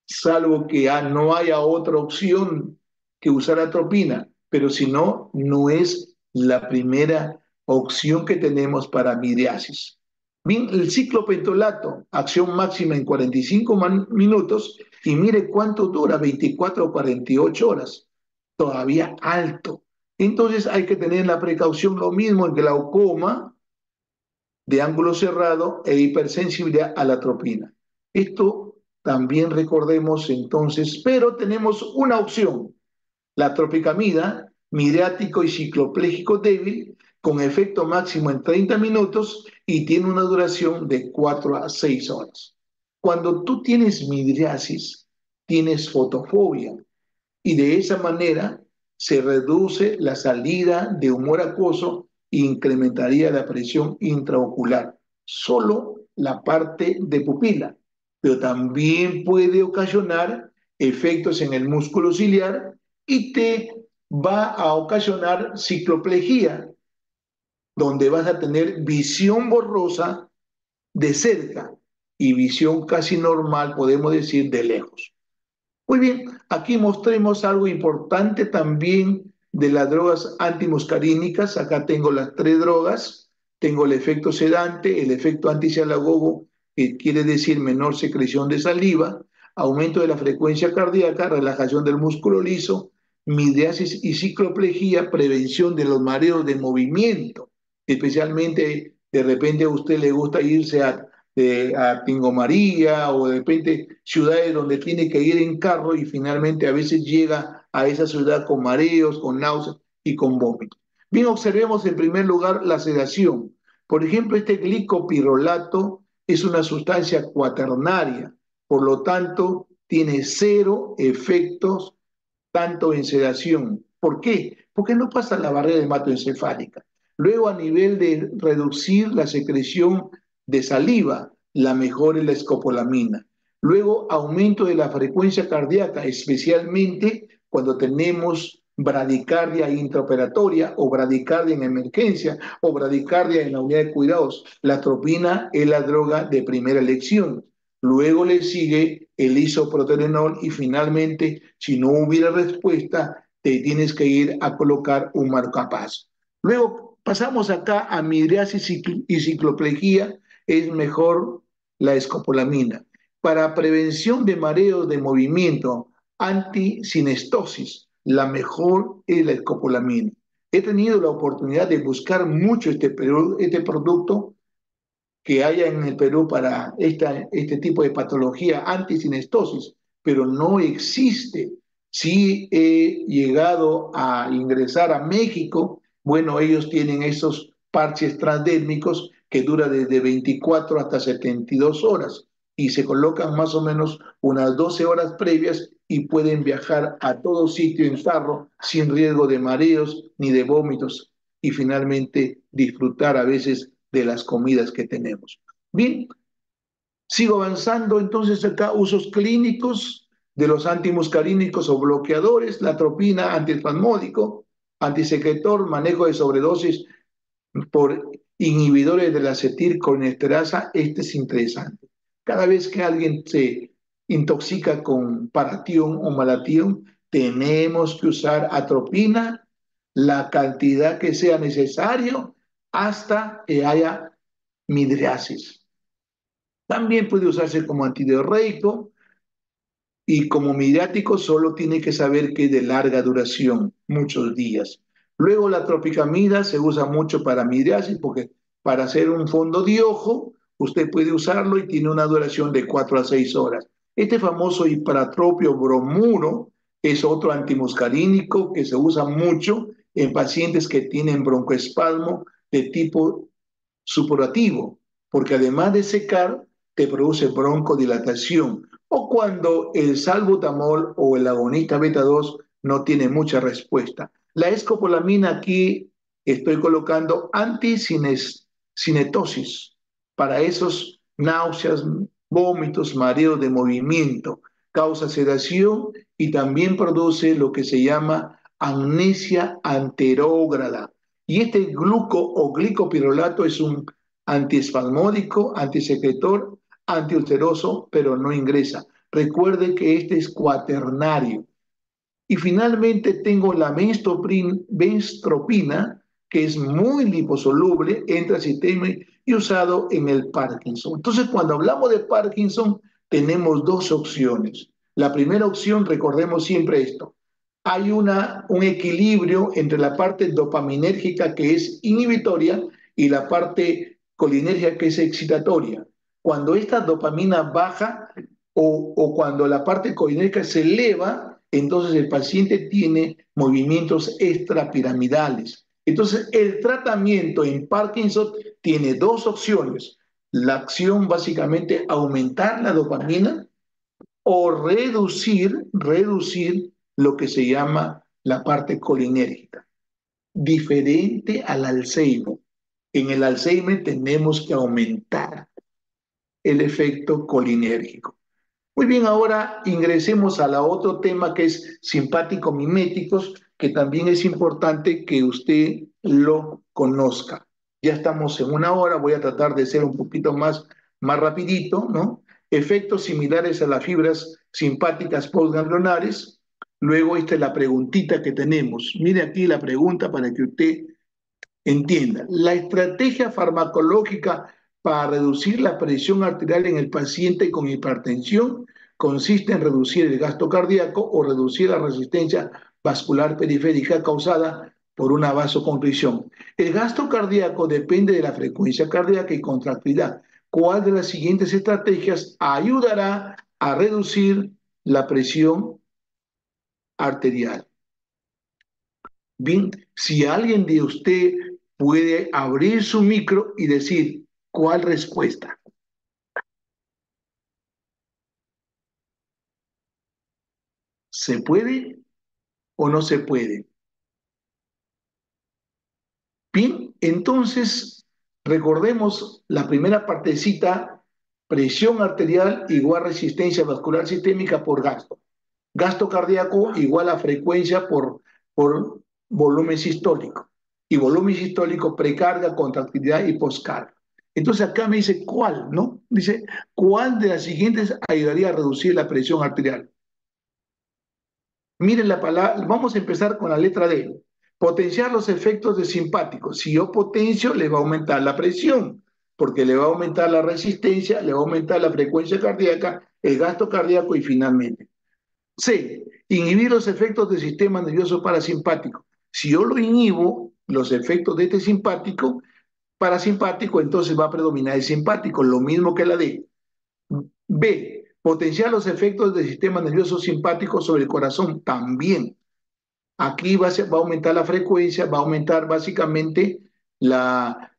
salvo que no haya otra opción que usar atropina, pero si no, no es la primera opción que tenemos para miriasis. Bien, el ciclopentolato, acción máxima en 45 minutos, y mire cuánto dura, 24 o 48 horas, todavía alto. Entonces hay que tener la precaución, lo mismo en glaucoma de ángulo cerrado e hipersensibilidad a la atropina. Esto también recordemos entonces, pero tenemos una opción. La tropicamida, midriático y ciclopléjico débil, con efecto máximo en 30 minutos y tiene una duración de 4 a 6 horas. Cuando tú tienes midriasis, tienes fotofobia y de esa manera se reduce la salida de humor acuoso e incrementaría la presión intraocular, solo la parte de pupila, pero también puede ocasionar efectos en el músculo ciliar y te va a ocasionar cicloplejía, donde vas a tener visión borrosa de cerca y visión casi normal, podemos decir, de lejos. Muy bien, aquí mostremos algo importante también de las drogas antimuscarínicas. Acá tengo las tres drogas. Tengo el efecto sedante, el efecto anticialagogo, que quiere decir menor secreción de saliva, aumento de la frecuencia cardíaca, relajación del músculo liso, midriasis y cicloplejía, prevención de los mareos de movimiento. Especialmente, de repente a usted le gusta irse a Tingo María o de repente ciudades donde tiene que ir en carro y finalmente a veces llega a esa ciudad con mareos, con náuseas y con vómitos. Bien, observemos en primer lugar la sedación. Por ejemplo, este glicopirrolato es una sustancia cuaternaria, por lo tanto, tiene cero efectos tanto en sedación. ¿Por qué? Porque no pasa la barrera hematoencefálica. Luego, a nivel de reducir la secreción de saliva, la mejor es la escopolamina. Luego, aumento de la frecuencia cardíaca, especialmente cuando tenemos bradicardia intraoperatoria o bradicardia en emergencia o bradicardia en la unidad de cuidados. La atropina es la droga de primera elección. Luego le sigue el isoproterenol y finalmente, si no hubiera respuesta, te tienes que ir a colocar un marcapaso. Luego pasamos acá a midriasis y cicloplejía, es mejor la escopolamina. Para prevención de mareos de movimiento, antisinestosis, la mejor es la escopolamina. He tenido la oportunidad de buscar mucho este producto que haya en el Perú para este tipo de patología antisinestosis, pero no existe. Si he llegado a ingresar a México, bueno, ellos tienen esos parches transdérmicos que duran desde 24 hasta 72 horas y se colocan más o menos unas 12 horas previas y pueden viajar a todo sitio en carro sin riesgo de mareos ni de vómitos y finalmente disfrutar a veces de las comidas que tenemos. Bien, sigo avanzando entonces acá, usos clínicos de los antimuscarínicos o bloqueadores, la atropina, antiespasmódico, antisecretor, manejo de sobredosis por inhibidores de la acetilcolinesterasa. Este es interesante. Cada vez que alguien se intoxica con paratión o malatión, tenemos que usar atropina la cantidad que sea necesario hasta que haya midriasis. También puede usarse como antidiarreico y como midriático solo tiene que saber que es de larga duración, muchos días. Luego la tropicamida se usa mucho para midriasis porque para hacer un fondo de ojo usted puede usarlo y tiene una duración de 4 a 6 horas. Este famoso hiperatropio bromuro es otro antimuscarínico que se usa mucho en pacientes que tienen broncoespasmo de tipo supurativo, porque además de secar, te produce broncodilatación, o cuando el salbutamol o el agonista beta 2 no tiene mucha respuesta. La escopolamina aquí estoy colocando anticinetosis para esos náuseas, vómitos, mareos de movimiento, causa sedación y también produce lo que se llama amnesia anterógrada. Y este gluco o glicopirrolato es un antiespasmódico, antisecretor, antiulceroso, pero no ingresa. Recuerde que este es cuaternario. Y finalmente tengo la benstropina, que es muy liposoluble, entra al sistema y usado en el Parkinson. Entonces, cuando hablamos de Parkinson, tenemos dos opciones. La primera opción, recordemos siempre esto, hay un equilibrio entre la parte dopaminérgica que es inhibitoria y la parte colinérgica que es excitatoria. Cuando esta dopamina baja o cuando la parte colinérgica se eleva, entonces el paciente tiene movimientos extrapiramidales. Entonces, el tratamiento en Parkinson tiene dos opciones. La acción básicamente aumentar la dopamina o reducir lo que se llama la parte colinérgica, diferente al Alzheimer. En el Alzheimer tenemos que aumentar el efecto colinérgico. Muy bien, ahora ingresemos a la otro tema que es simpático miméticos, que también es importante que usted lo conozca. Ya estamos en una hora, voy a tratar de ser un poquito más rapidito, ¿no? Efectos similares a las fibras simpáticas postganglionares. Luego esta es la preguntita que tenemos. Mire aquí la pregunta para que usted entienda. La estrategia farmacológica para reducir la presión arterial en el paciente con hipertensión consiste en reducir el gasto cardíaco o reducir la resistencia vascular periférica causada por una vasoconstricción. El gasto cardíaco depende de la frecuencia cardíaca y contractilidad. ¿Cuál de las siguientes estrategias ayudará a reducir la presión arterial? Bien, si alguien de usted puede abrir su micro y decir cuál respuesta. ¿Se puede o no se puede? Bien, entonces recordemos la primera partecita, presión arterial igual resistencia vascular sistémica por gasto. Gasto cardíaco igual a frecuencia por volumen sistólico. Y volumen sistólico precarga, contractilidad y poscarga. Entonces acá me dice cuál, ¿no? Dice, ¿cuál de las siguientes ayudaría a reducir la presión arterial? Miren la palabra, vamos a empezar con la letra D. Potenciar los efectos de simpáticos. Si yo potencio, le va a aumentar la presión, porque le va a aumentar la resistencia, le va a aumentar la frecuencia cardíaca, el gasto cardíaco y finalmente. C. Inhibir los efectos del sistema nervioso parasimpático. Si yo lo inhibo, los efectos de este simpático, parasimpático, entonces va a predominar el simpático, lo mismo que la D. B. Potenciar los efectos del sistema nervioso simpático sobre el corazón, también. Aquí va a aumentar la frecuencia, va a aumentar básicamente la,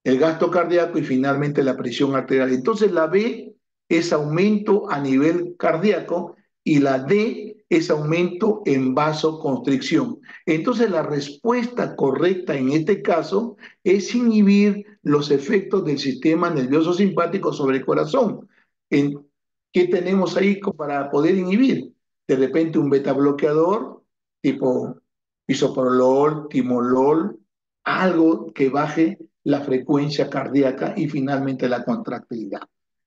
el gasto cardíaco y finalmente la presión arterial. Entonces la B es aumento a nivel cardíaco y la D es aumento en vasoconstricción. Entonces la respuesta correcta en este caso es inhibir los efectos del sistema nervioso simpático sobre el corazón. ¿En ¿Qué tenemos ahí para poder inhibir? De repente un beta bloqueador tipo bisoprolol, timolol, algo que baje la frecuencia cardíaca y finalmente la contractilidad.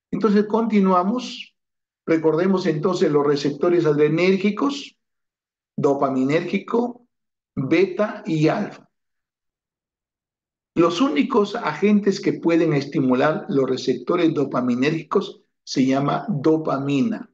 Entonces continuamos. Recordemos entonces los receptores adrenérgicos, dopaminérgico, beta y alfa. Los únicos agentes que pueden estimular los receptores dopaminérgicos se llama dopamina.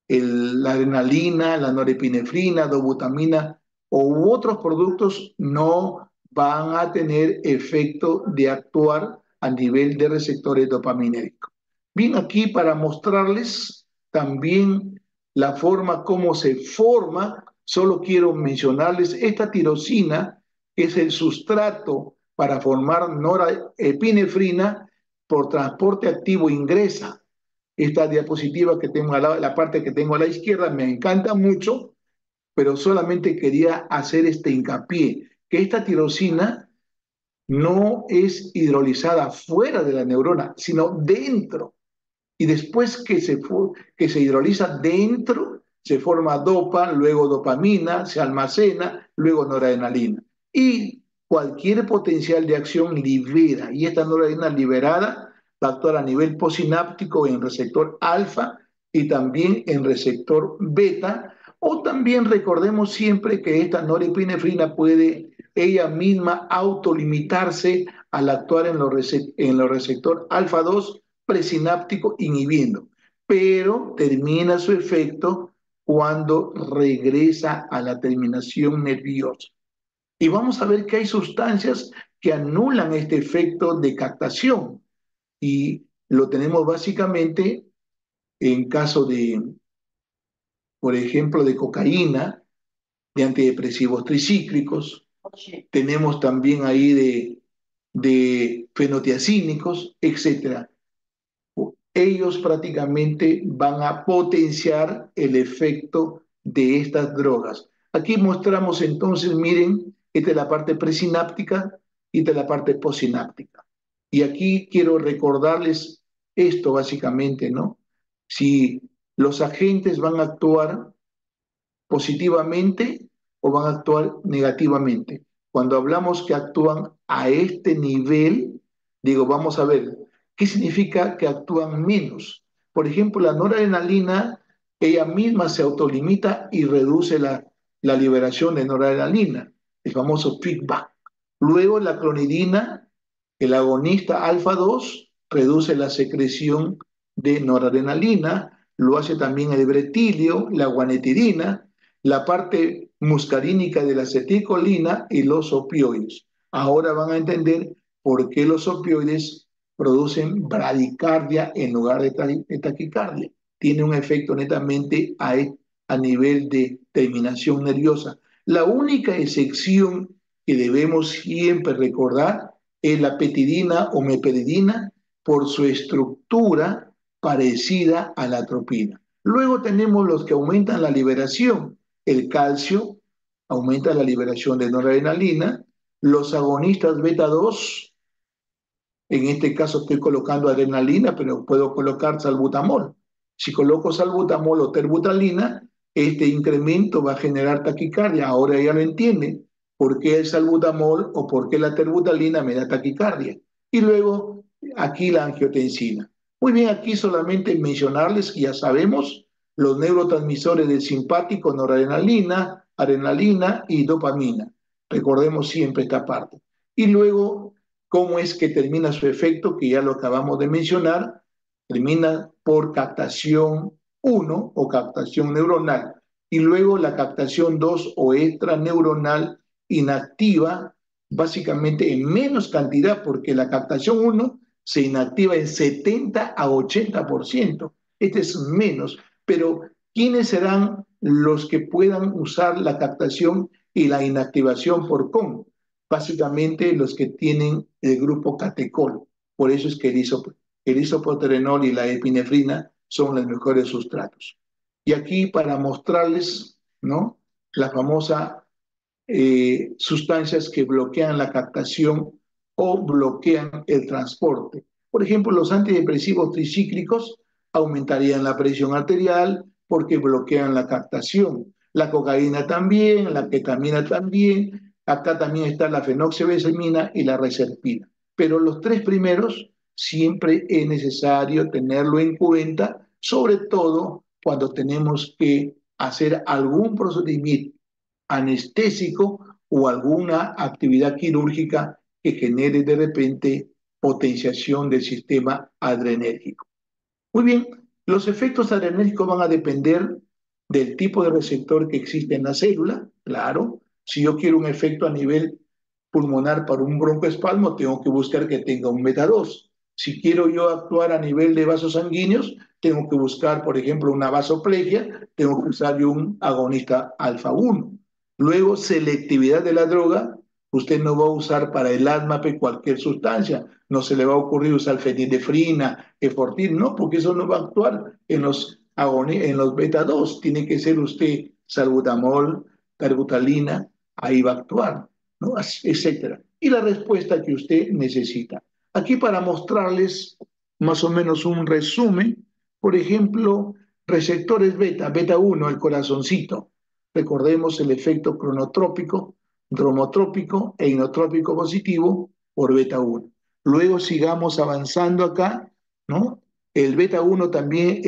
La adrenalina, la norepinefrina, dobutamina u otros productos no van a tener efecto de actuar a nivel de receptores dopaminérgicos. Bien, aquí para mostrarles también la forma como se forma, solo quiero mencionarles esta tirosina, que es el sustrato para formar norepinefrina por transporte activo ingresa. Esta diapositiva que tengo la parte que tengo a la izquierda me encanta mucho, pero solamente quería hacer este hincapié, que esta tirosina no es hidrolizada fuera de la neurona, sino dentro. Y después que se hidroliza dentro, se forma dopa, luego dopamina, se almacena, luego noradrenalina. Y cualquier potencial de acción libera, y esta noradrenalina liberada va a actuar a nivel posináptico en receptor alfa y también en receptor beta, o también recordemos siempre que esta norepinefrina puede ella misma autolimitarse al actuar en los receptor alfa 2 presináptico inhibiendo, pero termina su efecto cuando regresa a la terminación nerviosa. Y vamos a ver que hay sustancias que anulan este efecto de captación y lo tenemos básicamente en caso por ejemplo, de cocaína, de antidepresivos tricíclicos, tenemos también ahí de fenotiazínicos, etcétera. Ellos prácticamente van a potenciar el efecto de estas drogas. Aquí mostramos entonces, miren, esta es la parte presináptica y esta es la parte postsináptica. Y aquí quiero recordarles esto básicamente, ¿no? Si los agentes van a actuar positivamente o van a actuar negativamente. Cuando hablamos que actúan a este nivel, digo, vamos a ver, ¿qué significa que actúan menos? Por ejemplo, la noradrenalina, ella misma se autolimita y reduce la liberación de noradrenalina, el famoso feedback. Luego la clonidina, el agonista alfa 2 reduce la secreción de noradrenalina, lo hace también el bretilio, la guanetidina, la parte muscarínica de la acetilcolina y los opioides. Ahora van a entender por qué los opioides producen bradicardia en lugar de taquicardia. Tiene un efecto netamente a nivel de terminación nerviosa. La única excepción que debemos siempre recordar es la petidina o meperidina por su estructura parecida a la atropina. Luego tenemos los que aumentan la liberación. El calcio aumenta la liberación de noradrenalina. Los agonistas beta 2, en este caso estoy colocando adrenalina, pero puedo colocar salbutamol. Si coloco salbutamol o terbutalina, este incremento va a generar taquicardia. Ahora ya lo entienden por qué el salbutamol o por qué la terbutalina me da taquicardia. Y luego aquí la angiotensina. Muy bien, aquí solamente mencionarles que ya sabemos los neurotransmisores del simpático, noradrenalina, adrenalina y dopamina. Recordemos siempre esta parte. Y luego ¿cómo es que termina su efecto? Que ya lo acabamos de mencionar, termina por captación uno o captación neuronal y luego la captación 2 o extraneuronal inactiva, básicamente en menos cantidad, porque la captación uno se inactiva en 70 a 80%. Este es menos, pero ¿quiénes serán los que puedan usar la captación y la inactivación por CON? Básicamente los que tienen el grupo catecol. Por eso es que el isoproterenol y la epinefrina son los mejores sustratos. Y aquí para mostrarles, ¿no?, la famosa sustancias que bloquean la captación o bloquean el transporte. Por ejemplo, los antidepresivos tricíclicos aumentarían la presión arterial porque bloquean la captación. La cocaína también, la ketamina también, acá también está la fenoxibesamina y la reserpina. Pero los tres primeros siempre es necesario tenerlo en cuenta, sobre todo cuando tenemos que hacer algún procedimiento anestésico o alguna actividad quirúrgica que genere de repente potenciación del sistema adrenérgico. Muy bien, los efectos adrenérgicos van a depender del tipo de receptor que existe en la célula, claro. Si yo quiero un efecto a nivel pulmonar para un broncoespasmo, tengo que buscar que tenga un beta 2. Si quiero yo actuar a nivel de vasos sanguíneos, tengo que buscar, por ejemplo, una vasoplegia, tengo que usar un agonista alfa 1. Luego, selectividad de la droga, usted no va a usar para el asma cualquier sustancia, no se le va a ocurrir usar fenilefrina, efortil, no, porque eso no va a actuar en los beta 2, tiene que ser usted salbutamol, tarbutalina, ahí va a actuar, ¿no? Etcétera. Y la respuesta que usted necesita. Aquí para mostrarles más o menos un resumen, por ejemplo, receptores beta, beta 1, el corazoncito. Recordemos el efecto cronotrópico, dromotrópico e inotrópico positivo por beta 1. Luego sigamos avanzando acá, ¿no? El beta 1 también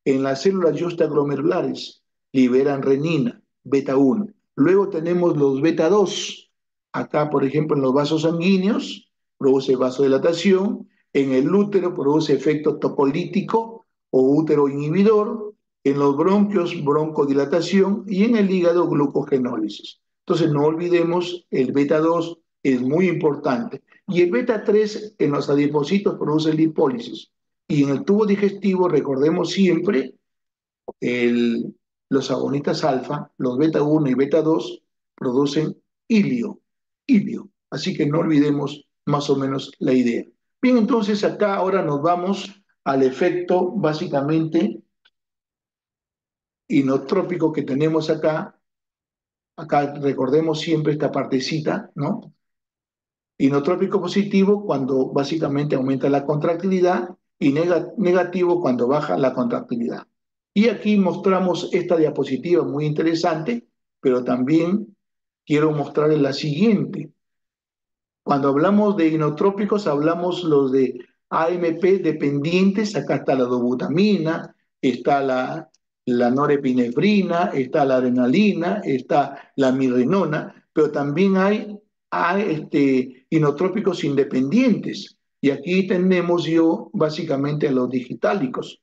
en las células justaglomerulares liberan renina, beta 1. Luego tenemos los beta 2. Acá, por ejemplo, en los vasos sanguíneos, produce vasodilatación. En el útero produce efecto tocolítico o útero inhibidor. En los bronquios, broncodilatación. Y en el hígado, glucogenólisis. Entonces, no olvidemos, el beta 2 es muy importante. Y el beta 3 en los adipocitos produce lipólisis. Y en el tubo digestivo, recordemos siempre, el los agonistas alfa, los beta 1 y beta 2, producen hilio, hilio. Así que no olvidemos más o menos la idea. Bien, entonces acá ahora nos vamos al efecto básicamente inotrópico que tenemos acá. Acá recordemos siempre esta partecita, ¿no? Inotrópico positivo cuando básicamente aumenta la contractilidad y negativo cuando baja la contractilidad. Y aquí mostramos esta diapositiva muy interesante, pero también quiero mostrarles la siguiente. Cuando hablamos de inotrópicos, hablamos los de AMP dependientes. Acá está la dobutamina, está la norepinefrina, está la adrenalina, está la mirrenona, pero también hay inotrópicos independientes. Y aquí tenemos yo básicamente a los digitálicos,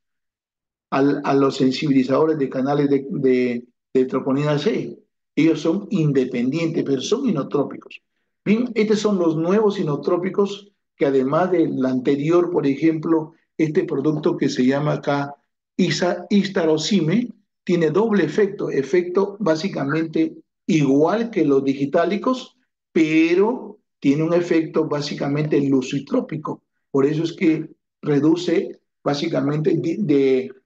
a los sensibilizadores de canales de troponina C. Ellos son independientes, pero son inotrópicos. Bien, estos son los nuevos inotrópicos que además del anterior, por ejemplo, este producto que se llama acá Istarosime, tiene doble efecto, efecto básicamente igual que los digitálicos, pero tiene un efecto básicamente lusitrópico. Por eso es que reduce básicamente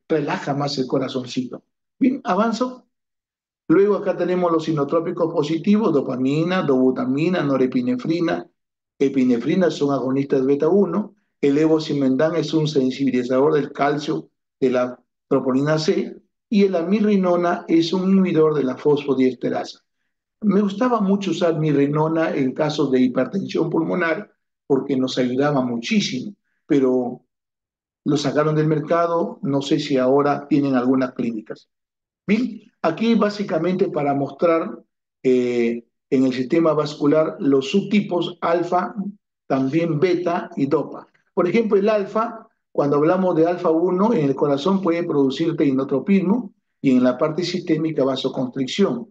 relaja más el corazoncito. Bien, avanzo. Luego acá tenemos los sinotrópicos positivos, dopamina, dobutamina, norepinefrina. Epinefrina son agonistas beta 1. El levosimendan es un sensibilizador del calcio de la troponina C. Y el amirrinona es un inhibidor de la fosfodiesterasa. Me gustaba mucho usar mirrinona en casos de hipertensión pulmonar porque nos ayudaba muchísimo, pero lo sacaron del mercado, no sé si ahora tienen algunas clínicas. Bien, aquí básicamente para mostrar en el sistema vascular los subtipos alfa, también beta y dopa. Por ejemplo, el alfa, cuando hablamos de alfa 1, en el corazón puede producirte inotropismo y en la parte sistémica vasoconstricción.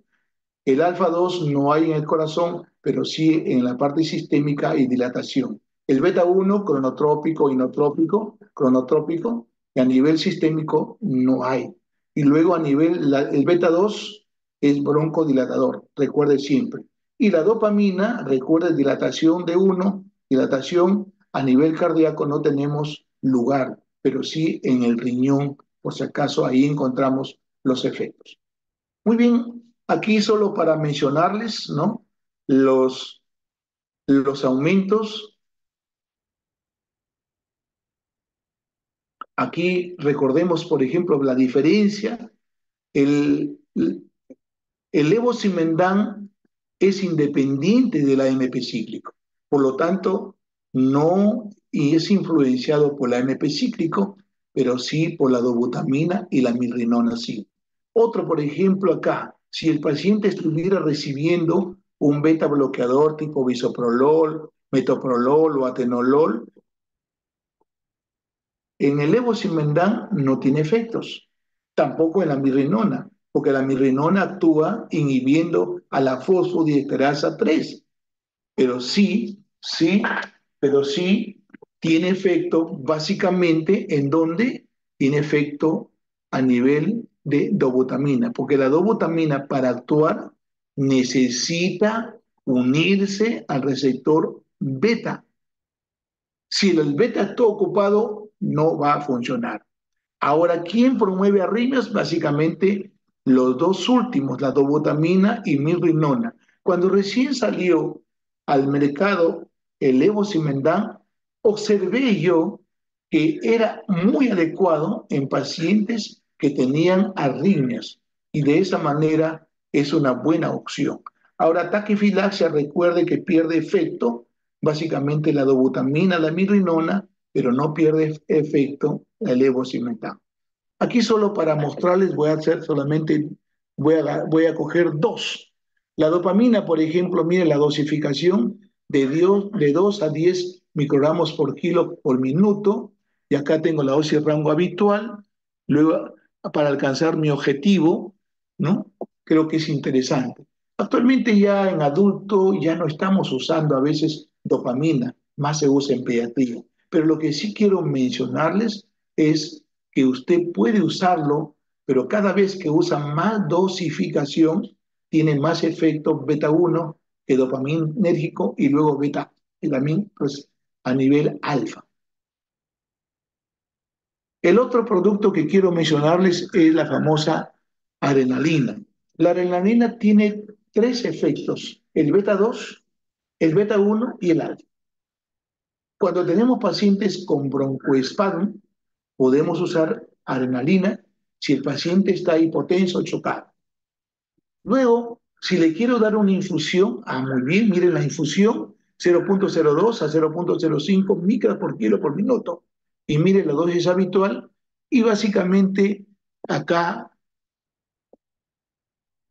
El alfa 2 no hay en el corazón, pero sí en la parte sistémica y dilatación. El beta 1, cronotrópico, inotrópico, cronotrópico, y a nivel sistémico no hay. Y luego a nivel, el beta 2 es broncodilatador, recuerde siempre. Y la dopamina, recuerde dilatación de 1, dilatación a nivel cardíaco no tenemos lugar, pero sí en el riñón, por si acaso ahí encontramos los efectos. Muy bien, aquí solo para mencionarles, ¿no? Los, los aumentos. Aquí recordemos, por ejemplo, la diferencia. El, el levosimendan es independiente del AMP cíclico. Por lo tanto, no y es influenciado por la AMP cíclico, pero sí por la dobutamina y la mirrinona sí. Otro, por ejemplo, acá, si el paciente estuviera recibiendo un beta bloqueador tipo bisoprolol, metoprolol o atenolol, en el levosimendan no tiene efectos, tampoco en la mirrinona, porque la mirrinona actúa inhibiendo a la fosfodiesterasa 3, pero sí tiene efecto básicamente en donde tiene efecto a nivel de dobutamina, porque la dobutamina para actuar necesita unirse al receptor beta. Si el beta está ocupado, no va a funcionar. Ahora, ¿quién promueve arritmias? Básicamente los dos últimos, la dobutamina y mirrinona. Cuando recién salió al mercado el levosimendan, observé yo que era muy adecuado en pacientes que tenían arritmias y de esa manera es una buena opción. Ahora, taquifilaxia, recuerde que pierde efecto, básicamente la dobutamina, la mirrinona, pero no pierde efecto el levosimendan. Aquí solo para mostrarles voy a hacer solamente, voy a coger dos. La dopamina, por ejemplo, mire la dosificación de 2 a 10 microgramos por kilo por minuto, y acá tengo la dosis de rango habitual, luego para alcanzar mi objetivo, ¿no? Creo que es interesante. Actualmente ya en adulto ya no estamos usando a veces dopamina, más se usa en pediatría, pero lo que sí quiero mencionarles es que usted puede usarlo pero cada vez que usan más dosificación, tiene más efecto beta 1 que dopaminérgico y luego beta también pues, a nivel alfa. El otro producto que quiero mencionarles es la famosa adrenalina. La adrenalina tiene tres efectos, el beta 2, el beta 1 y el alfa. Cuando tenemos pacientes con broncoespasmo, podemos usar adrenalina si el paciente está hipotenso o chocado. Luego, si le quiero dar una infusión, muy bien, miren la infusión, 0.02 a 0.05 micras por kilo por minuto, y miren la dosis habitual, y básicamente acá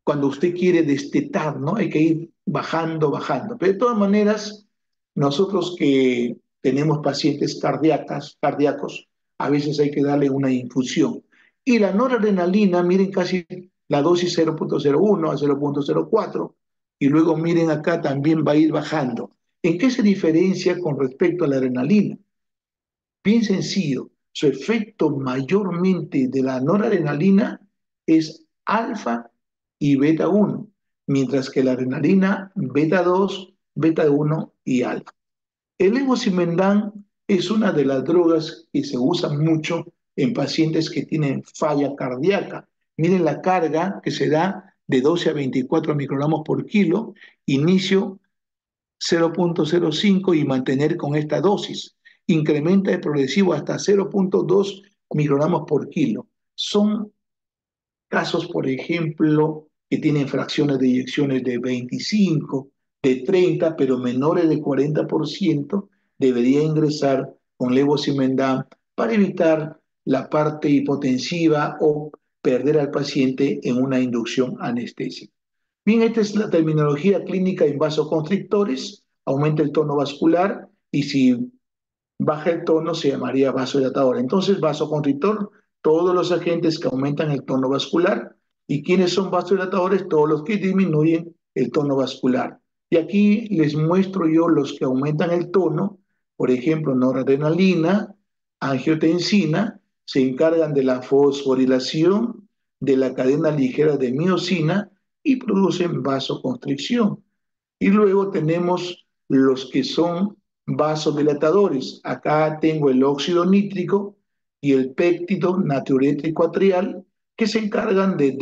cuando usted quiere destetar, ¿no? Hay que ir bajando, bajando. Pero de todas maneras, nosotros que tenemos pacientes cardíacos, a veces hay que darle una infusión. Y la noradrenalina, miren casi la dosis 0.01 a 0.04, y luego miren acá también va a ir bajando. ¿En qué se diferencia con respecto a la adrenalina? Bien sencillo, su efecto mayormente de la noradrenalina es alfa y beta 1, mientras que la adrenalina beta 2, beta 1 y alfa. El levosimendan es una de las drogas que se usa mucho en pacientes que tienen falla cardíaca. Miren la carga que se da de 12 a 24 microgramos por kilo, inicio 0.05 y mantener con esta dosis. Incrementa el progresivo hasta 0.2 microgramos por kilo. Son casos, por ejemplo, que tienen fracciones de eyecciones de 25, de 30, pero menores de 40%, debería ingresar con levosimendan para evitar la parte hipotensiva o perder al paciente en una inducción anestésica. Bien, esta es la terminología clínica en vasoconstrictores, aumenta el tono vascular y si baja el tono se llamaría vasodilatador. Entonces, vasoconstrictor, todos los agentes que aumentan el tono vascular. ¿Y quiénes son vasodilatadores? Todos los que disminuyen el tono vascular. Y aquí les muestro yo los que aumentan el tono, por ejemplo, noradrenalina, angiotensina, se encargan de la fosforilación de la cadena ligera de miocina y producen vasoconstricción. Y luego tenemos los que son vasodilatadores. Acá tengo el óxido nítrico y el péptido natriurético atrial que se encargan de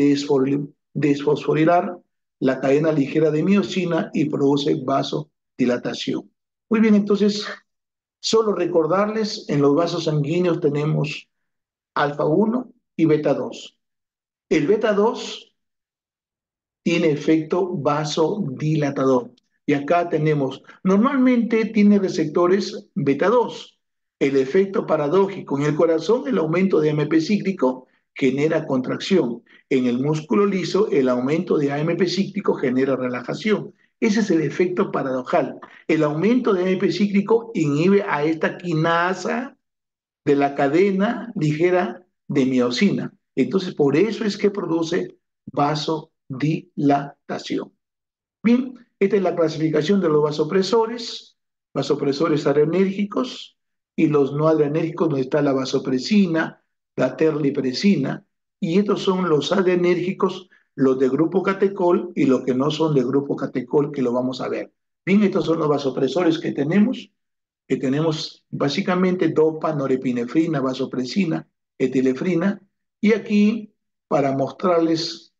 desfosforilar la cadena ligera de miocina y produce vasodilatación. Muy bien, entonces, solo recordarles, en los vasos sanguíneos tenemos alfa 1 y beta 2. El beta 2 tiene efecto vasodilatador. Y acá tenemos, normalmente tiene receptores beta 2. El efecto paradójico en el corazón, el aumento de AMP cíclico genera contracción. En el músculo liso, el aumento de AMP cíclico genera relajación. Ese es el efecto paradojal. El aumento de AMP cíclico inhibe a esta quinasa de la cadena ligera de miocina. Entonces, por eso es que produce vasodilatación. Bien, esta es la clasificación de los vasopresores adrenérgicos y los no adrenérgicos, donde está la vasopresina, la terlipresina, y estos son los adrenérgicos, los de grupo catecol y los que no son de grupo catecol, que lo vamos a ver. Bien, estos son los vasopresores que tenemos básicamente dopa, norepinefrina, vasopresina, etilefrina, y aquí para mostrarles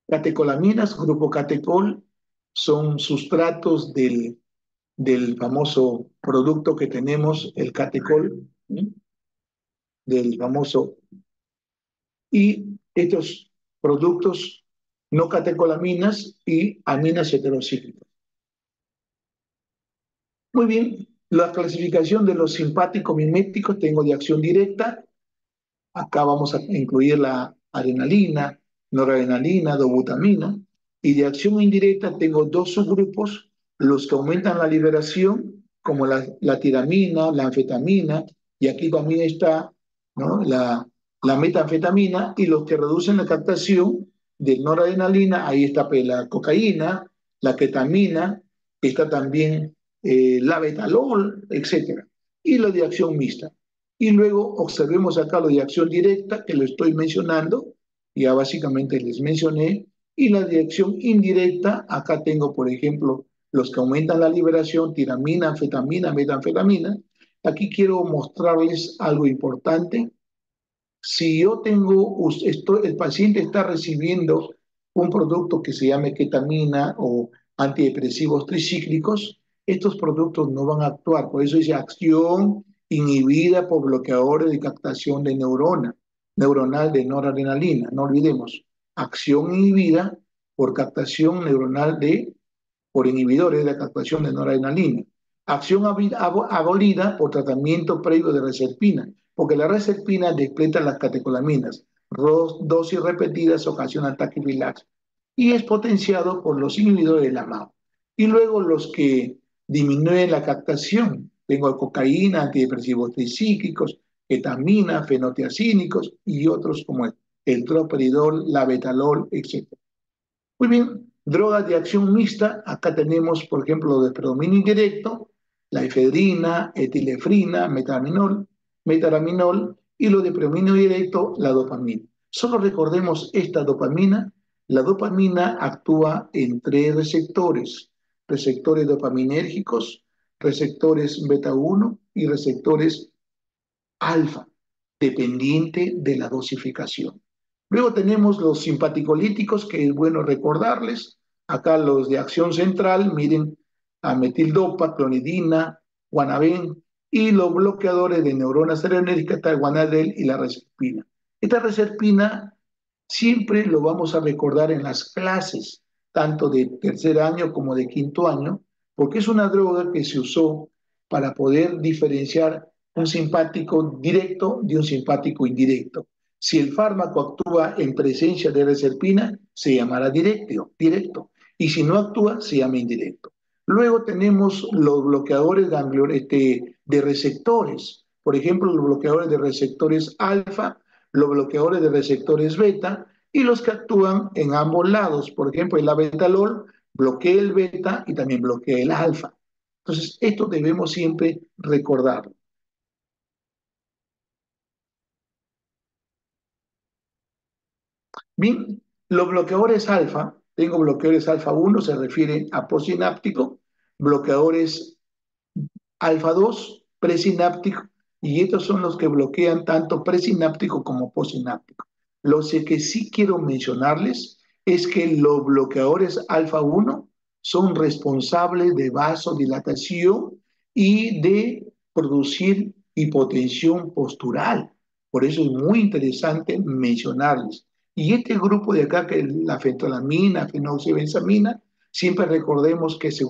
catecolaminas, grupo catecol, son sustratos del famoso producto que tenemos, el catecol, ¿sí? Del famoso, y estos productos no catecolaminas y aminas heterocíclicas. Muy bien, la clasificación de los simpáticos miméticos tengo de acción directa. Acá vamos a incluir la adrenalina, noradrenalina, dobutamina. Y de acción indirecta tengo dos subgrupos, los que aumentan la liberación, como la tiramina, la anfetamina, y aquí también está, ¿no? la metanfetamina, y los que reducen la captación de noradrenalina, ahí está pues, la cocaína, la ketamina, está también la betalol, etcétera. Y la de acción mixta. Y luego observemos acá lo de acción directa, que lo estoy mencionando, ya básicamente les mencioné, y la dirección indirecta, acá tengo, por ejemplo, los que aumentan la liberación, tiramina, anfetamina, metanfetamina. Aquí quiero mostrarles algo importante. Si yo tengo, el paciente está recibiendo un producto que se llame ketamina o antidepresivos tricíclicos, estos productos no van a actuar. Por eso dice acción inhibida por bloqueadores de captación de neuronal de noradrenalina. No olvidemos, acción inhibida por captación neuronal por inhibidores de la captación de noradrenalina. Acción abolida por tratamiento previo de reserpina, porque la reserpina despleta las catecolaminas. Dosis repetidas ocasionan taquifilaxia y es potenciado por los inhibidores de la MAO. Y luego los que disminuyen la captación. Tengo cocaína, antidepresivos tricíclicos, ketamina, fenotiazínicos y otros como el droperidol, la betalol, etc. Muy bien, drogas de acción mixta, acá tenemos, por ejemplo, de predominio indirecto, la efedrina, etilefrina, metaraminol, y lo de predominio directo, la dopamina. Solo recordemos esta dopamina. La dopamina actúa en tres receptores: receptores dopaminérgicos, receptores beta 1 y receptores alfa, dependiente de la dosificación. Luego tenemos los simpaticolíticos, que es bueno recordarles. Acá los de acción central, miren, ametildopa, clonidina, guanabén, y los bloqueadores de neuronas serotonérgicas, el guanadel y la reserpina. Esta reserpina siempre lo vamos a recordar en las clases, tanto de tercer año como de quinto año, porque es una droga que se usó para poder diferenciar un simpático directo de un simpático indirecto. Si el fármaco actúa en presencia de reserpina, se llamará directo, y si no actúa, se llama indirecto. Luego tenemos los bloqueadores de receptores, por ejemplo, los bloqueadores de receptores alfa, los bloqueadores de receptores beta y los que actúan en ambos lados. Por ejemplo, el abetalol bloquea el beta y también bloquea el alfa. Entonces, esto debemos siempre recordarlo. Bien, los bloqueadores alfa, tengo bloqueadores alfa 1, se refieren a postsináptico, bloqueadores alfa 2 presináptico, y estos son los que bloquean tanto presináptico como postsináptico. Lo que sí quiero mencionarles es que los bloqueadores alfa 1 son responsables de vasodilatación y de producir hipotensión postural. Por eso es muy interesante mencionarles. Y este grupo de acá, que es la fentolamina, fenoxibenzamina, siempre recordemos que se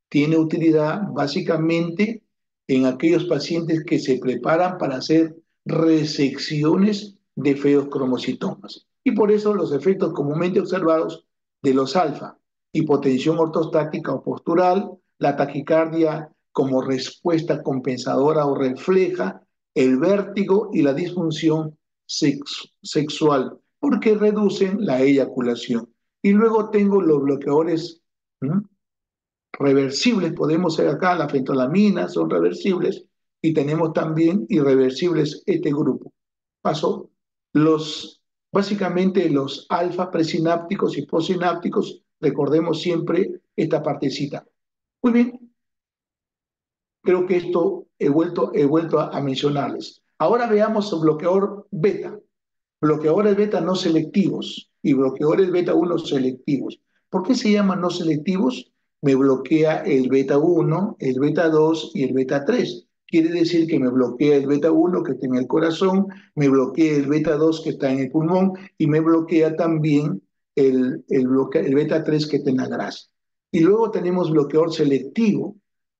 tiene utilidad básicamente en aquellos pacientes que se preparan para hacer resecciones de feos cromocitomas. Y por eso los efectos comúnmente observados de los alfa, hipotensión ortostática o postural, la taquicardia como respuesta compensadora o refleja, el vértigo y la disfunción sexual, porque reducen la eyaculación. Y luego tengo los bloqueadores, ¿m?, reversibles, podemos ser acá, la fentolamina, son reversibles, y tenemos también irreversibles este grupo. Paso, básicamente los alfa presinápticos y postsinápticos, recordemos siempre esta partecita. Muy bien, creo que esto he vuelto a mencionarles. Ahora veamos el bloqueador beta. Bloqueadores beta no selectivos y bloqueadores beta 1 selectivos. ¿Por qué se llaman no selectivos? Me bloquea el beta 1, el beta 2 y el beta 3. Quiere decir que me bloquea el beta 1 que está en el corazón, me bloquea el beta 2 que está en el pulmón y me bloquea también el beta 3 que está en la grasa. Y luego tenemos bloqueador selectivo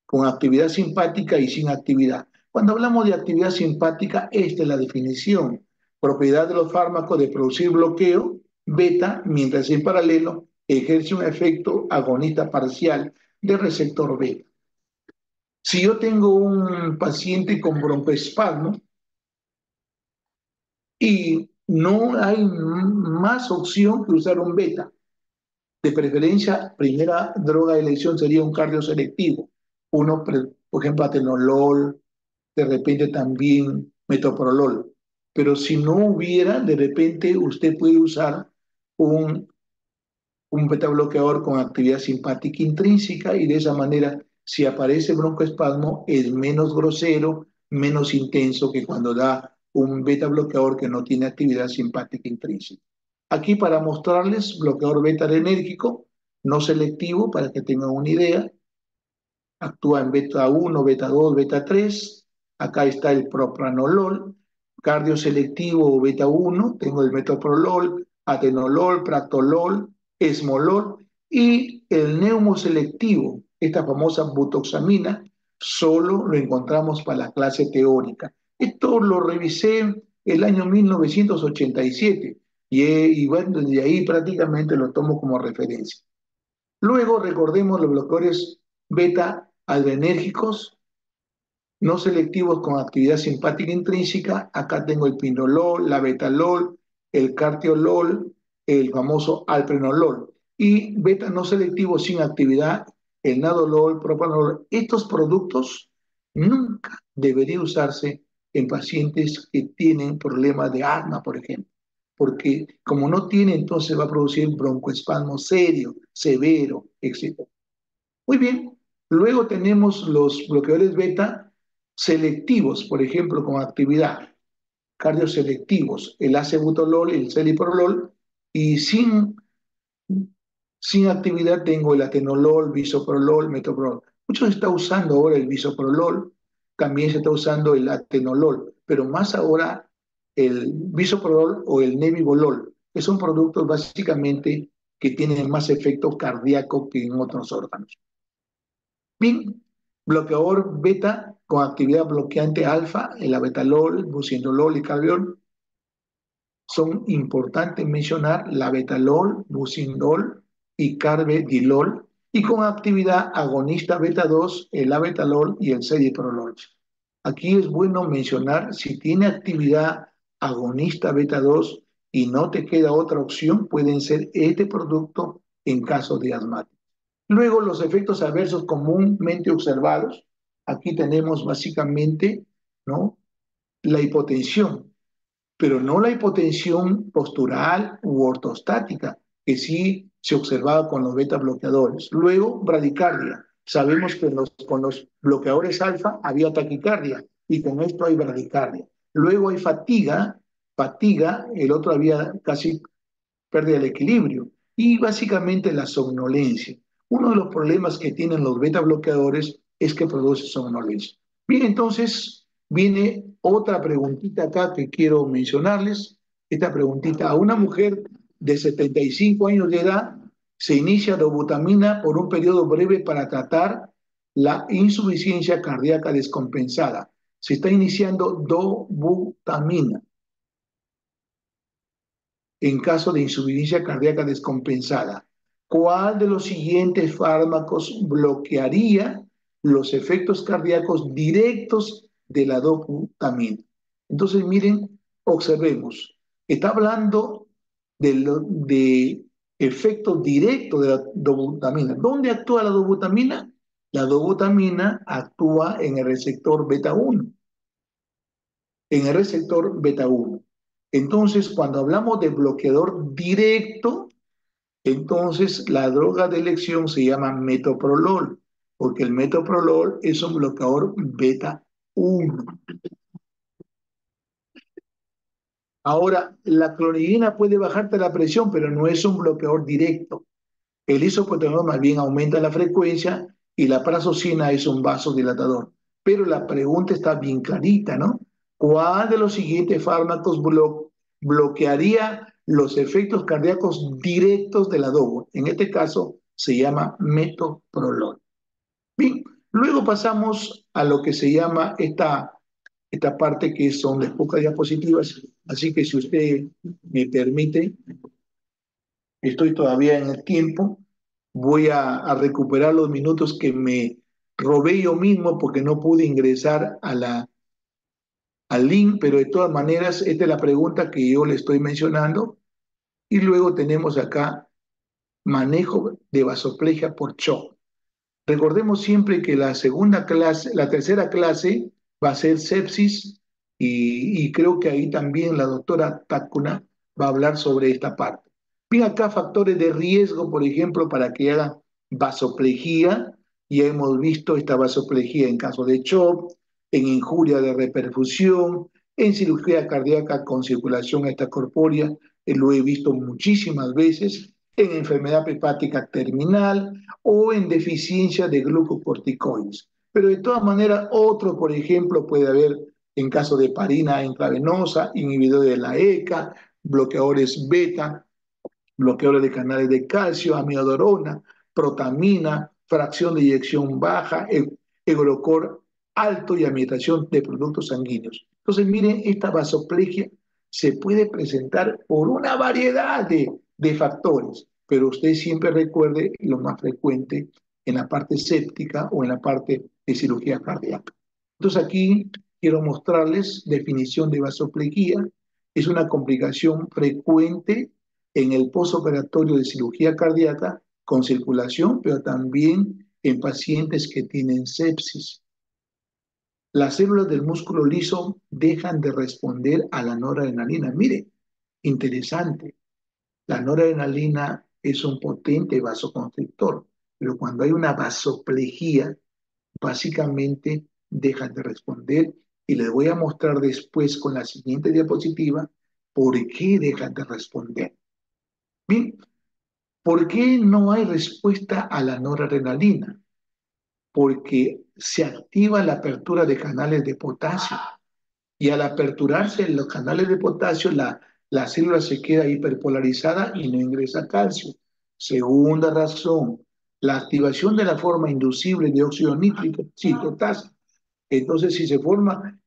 con actividad simpática y sin actividad. Cuando hablamos de actividad simpática, esta es la definición: propiedad de los fármacos de producir bloqueo beta, mientras en paralelo ejerce un efecto agonista parcial del receptor beta. Si yo tengo un paciente con broncoespasmo y no hay más opción que usar un beta, de preferencia, primera droga de elección sería un cardioselectivo. Por ejemplo, atenolol, de repente también metoprolol. pero si no hubiera, de repente usted puede usar un, un beta bloqueador con actividad simpática intrínseca y de esa manera, si aparece broncoespasmo, es menos grosero, menos intenso que cuando da un beta bloqueador que no tiene actividad simpática intrínseca. Aquí para mostrarles bloqueador beta adrenérgico, no selectivo, para que tengan una idea, actúa en beta 1, beta 2, beta 3. Acá está el propranolol, cardioselectivo beta 1, tengo el metoprolol, atenolol, practolol, esmolol y el neumoselectivo, esta famosa butoxamina, solo lo encontramos para la clase teórica. Esto lo revisé el año 1987 y bueno, desde ahí prácticamente lo tomo como referencia. Luego recordemos los bloqueadores beta adrenérgicos no selectivos con actividad simpática intrínseca. Acá tengo el pinolol, la betalol, el cartiolol, el famoso alprenolol. Y beta no selectivos sin actividad, el nadolol, propanolol. Estos productos nunca deberían usarse en pacientes que tienen problemas de asma, por ejemplo, porque como no tiene, entonces va a producir broncoespasmo serio, severo, etc. Muy bien, luego tenemos los bloqueadores beta selectivos, por ejemplo, con actividad, cardioselectivos, el acebutolol, el celiprolol, y sin actividad tengo el atenolol, bisoprolol, metoprolol. Mucho se está usando ahora el bisoprolol, también se está usando el atenolol, pero más ahora el bisoprolol o el nebivolol, que son productos básicamente que tienen más efecto cardíaco que en otros órganos. Bien, bloqueador beta con actividad bloqueante alfa, el abetalol, bucindolol y carbiol. Son importantes mencionar la betalol, bucindol y carbedilol, y con actividad agonista beta 2, el abetalol y el cediprolol. Aquí es bueno mencionar si tiene actividad agonista beta 2 y no te queda otra opción, pueden ser este producto en caso de asmático. Luego, los efectos adversos comúnmente observados. Aquí tenemos básicamente, ¿no?, la hipotensión, pero no la hipotensión postural u ortostática, que sí se observaba con los beta bloqueadores. Luego, bradicardia. Sabemos que con los bloqueadores alfa había taquicardia y con esto hay bradicardia. Luego hay fatiga, el otro había casi pérdida del equilibrio y básicamente la somnolencia. Uno de los problemas que tienen los beta bloqueadores es que produce somnolencia. Bien, entonces viene otra preguntita acá que quiero mencionarles. Esta preguntita, a una mujer de 75 años de edad se inicia dobutamina por un periodo breve para tratar la insuficiencia cardíaca descompensada. Se está iniciando dobutamina en caso de insuficiencia cardíaca descompensada. ¿Cuál de los siguientes fármacos bloquearía los efectos cardíacos directos de la dobutamina? Entonces, miren, observemos. Está hablando de efectos directos de la dobutamina. ¿Dónde actúa la dobutamina? La dobutamina actúa en el receptor beta 1, en el receptor beta 1. Entonces, cuando hablamos de bloqueador directo, entonces la droga de elección se llama metoprolol, porque el metoprolol es un bloqueador beta 1. Ahora, la clonidina puede bajarte la presión, pero no es un bloqueador directo. El isoproterenol más bien aumenta la frecuencia y la prazosina es un vasodilatador. Pero la pregunta está bien clarita, ¿no? ¿Cuál de los siguientes fármacos bloquearía los efectos cardíacos directos de la dobo? En este caso se llama metoprolol. Bien, luego pasamos a lo que se llama esta parte que son las pocas diapositivas. Así que si usted me permite, estoy todavía en el tiempo, voy a recuperar los minutos que me robé yo mismo porque no pude ingresar al link, pero de todas maneras, esta es la pregunta que yo le estoy mencionando. Y luego tenemos acá manejo de vasoplegia por shock. Recordemos siempre que la segunda clase, la tercera clase va a ser sepsis y creo que ahí también la doctora Tacuna va a hablar sobre esta parte. Bien, acá factores de riesgo, por ejemplo, para que hagan vasoplejía. Ya hemos visto esta vasoplejía en caso de shock, en injuria de reperfusión, en cirugía cardíaca con circulación extracorpórea, lo he visto muchísimas veces, en enfermedad hepática terminal o en deficiencia de glucocorticoides. Pero de todas maneras, otro, por ejemplo, puede haber en caso de parina intravenosa, inhibidores de la ECA, bloqueadores beta, bloqueadores de canales de calcio, amiodarona, protamina, fracción de eyección baja, egolocor alto y administración de productos sanguíneos. Entonces, miren, esta vasoplegia se puede presentar por una variedad de factores, pero usted siempre recuerde lo más frecuente en la parte séptica o en la parte de cirugía cardíaca. Entonces, aquí quiero mostrarles definición de vasoplegia. Es una complicación frecuente en el posoperatorio de cirugía cardíaca con circulación, pero también en pacientes que tienen sepsis. Las células del músculo liso dejan de responder a la noradrenalina. Mire, interesante. La noradrenalina es un potente vasoconstrictor, pero cuando hay una vasoplejía, básicamente dejan de responder y les voy a mostrar después con la siguiente diapositiva por qué dejan de responder. Bien, ¿por qué no hay respuesta a la noradrenalina? Porque se activa la apertura de canales de potasio y al aperturarse los canales de potasio, la célula se queda hiperpolarizada y no ingresa calcio. Segunda razón, la activación de la forma inducible de óxido nítrico, citotasa. Entonces, si se forma,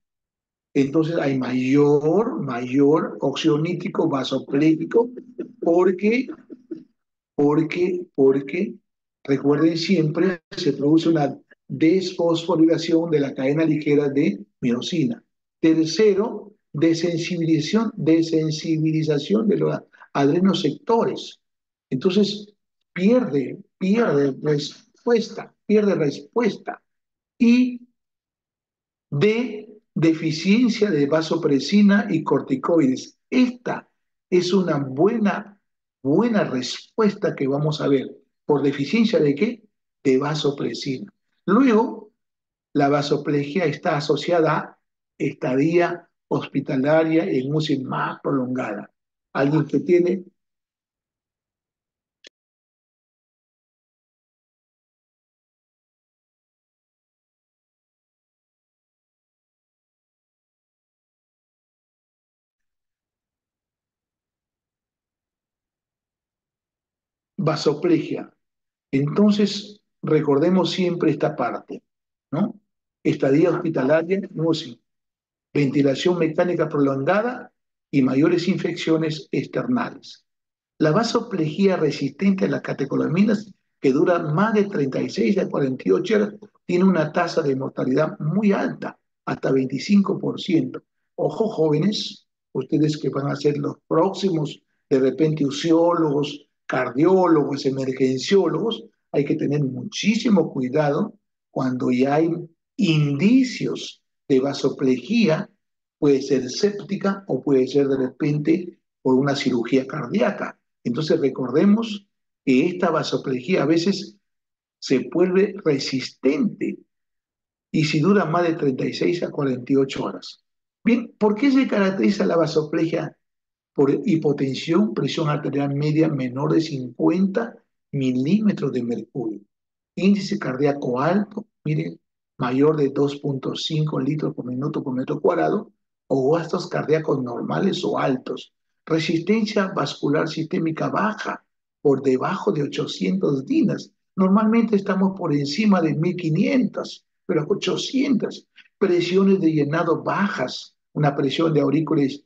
entonces hay mayor óxido nítrico vasopléjico porque porque recuerden siempre, se produce una desfosforilación de la cadena ligera de miosina. Tercero, desensibilización de los adrenosectores. Entonces, pierde respuesta. Y de deficiencia de vasopresina y corticoides. Esta es una buena respuesta que vamos a ver. ¿Por deficiencia de qué? De vasopresina. Luego, la vasoplegia está asociada a estadía hospitalaria en UCI más prolongada. Alguien que tiene vasoplegia. Entonces, recordemos siempre esta parte, ¿no? Estadía hospitalaria en UCI, ventilación mecánica prolongada y mayores infecciones externales. La vasoplejía resistente a las catecolaminas, que dura más de 36 a 48 horas, tiene una tasa de mortalidad muy alta, hasta 25%. Ojo, jóvenes, ustedes que van a ser los próximos, de repente, usiólogos, cardiólogos, emergenciólogos, hay que tener muchísimo cuidado cuando ya hay indicios de vasoplejía, puede ser séptica o puede ser de repente por una cirugía cardíaca. Entonces recordemos que esta vasoplejía a veces se vuelve resistente y si dura más de 36 a 48 horas. Bien, ¿por qué se caracteriza la vasoplegia? Por hipotensión, presión arterial media menor de 50 milímetros de mercurio, índice cardíaco alto, miren, mayor de 2,5 litros por minuto por metro cuadrado, o gastos cardíacos normales o altos, resistencia vascular sistémica baja, por debajo de 800 dinas. Normalmente estamos por encima de 1500, pero 800. Presiones de llenado bajas, una presión de aurículas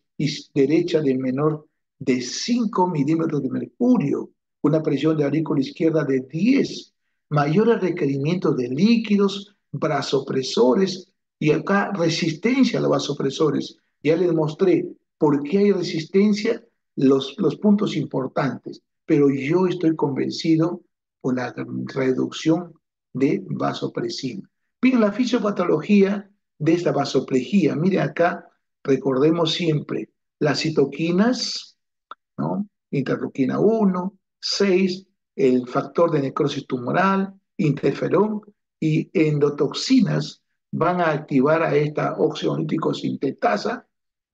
derecha de menor de 5 milímetros de mercurio, una presión de aurícula izquierda de 10, mayores requerimientos de líquidos, vasopresores y acá resistencia a los vasopresores. Ya les mostré por qué hay resistencia, los puntos importantes, pero yo estoy convencido por la reducción de vasopresina. Miren la fisiopatología de esta vasoplejía. Miren acá Recordemos siempre las citoquinas, ¿no? Interleuquina 1, 6, el factor de necrosis tumoral, interferón y endotoxinas van a activar a esta óxido nítrico sintetasa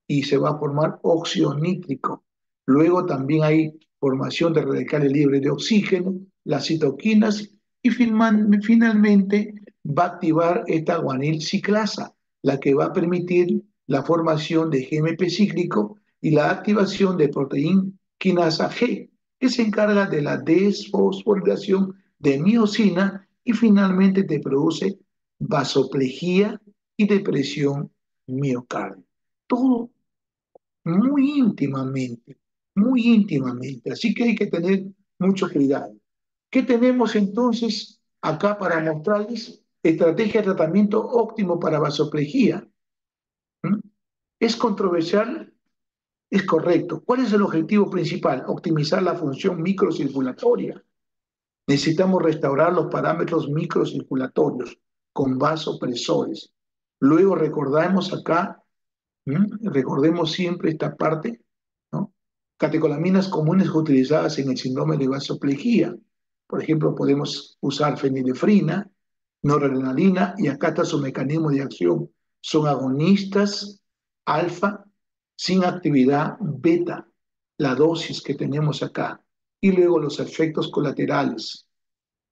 y se va a formar óxido nítrico. Luego también hay formación de radicales libres de oxígeno, las citoquinas y finalmente va a activar esta guanil ciclasa, la que va a permitir la formación de GMP cíclico y la activación de proteína quinasa G, que se encarga de la desfosforilación de miocina y finalmente te produce vasoplejía y depresión miocardio. Todo muy íntimamente, muy íntimamente. Así que hay que tener mucho cuidado. ¿Qué tenemos entonces acá para mostrarles? Estrategia de tratamiento óptimo para vasoplejía. ¿Mm? ¿Es controversial? Es correcto. ¿Cuál es el objetivo principal? Optimizar la función microcirculatoria. Necesitamos restaurar los parámetros microcirculatorios con vasopresores. Luego recordamos acá. Recordemos siempre esta parte, ¿no? Catecolaminas comunes utilizadas en el síndrome de vasoplejía. Por ejemplo, podemos usar fenilefrina, noradrenalina, y acá está su mecanismo de acción. Son agonistas alfa sin actividad beta, la dosis que tenemos acá. Y luego los efectos colaterales.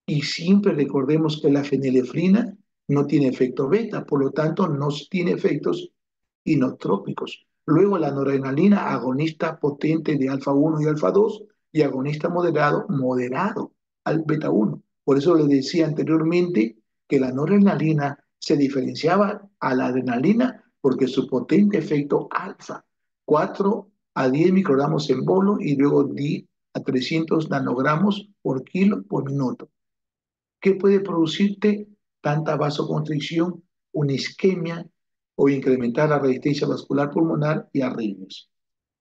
Y siempre recordemos que la fenilefrina no tiene efecto beta, por lo tanto no tiene efectos inotrópicos. Luego la noradrenalina, agonista potente de alfa 1 y alfa 2 y agonista moderado al beta 1. Por eso les decía anteriormente que la noradrenalina se diferenciaba a la adrenalina porque su potente efecto alfa, 4 a 10 microgramos en bolo y luego 10 a 300 nanogramos por kilo por minuto. ¿Qué puede producirte tanta vasoconstricción, una isquemia o incrementar la resistencia vascular pulmonar y arritmias?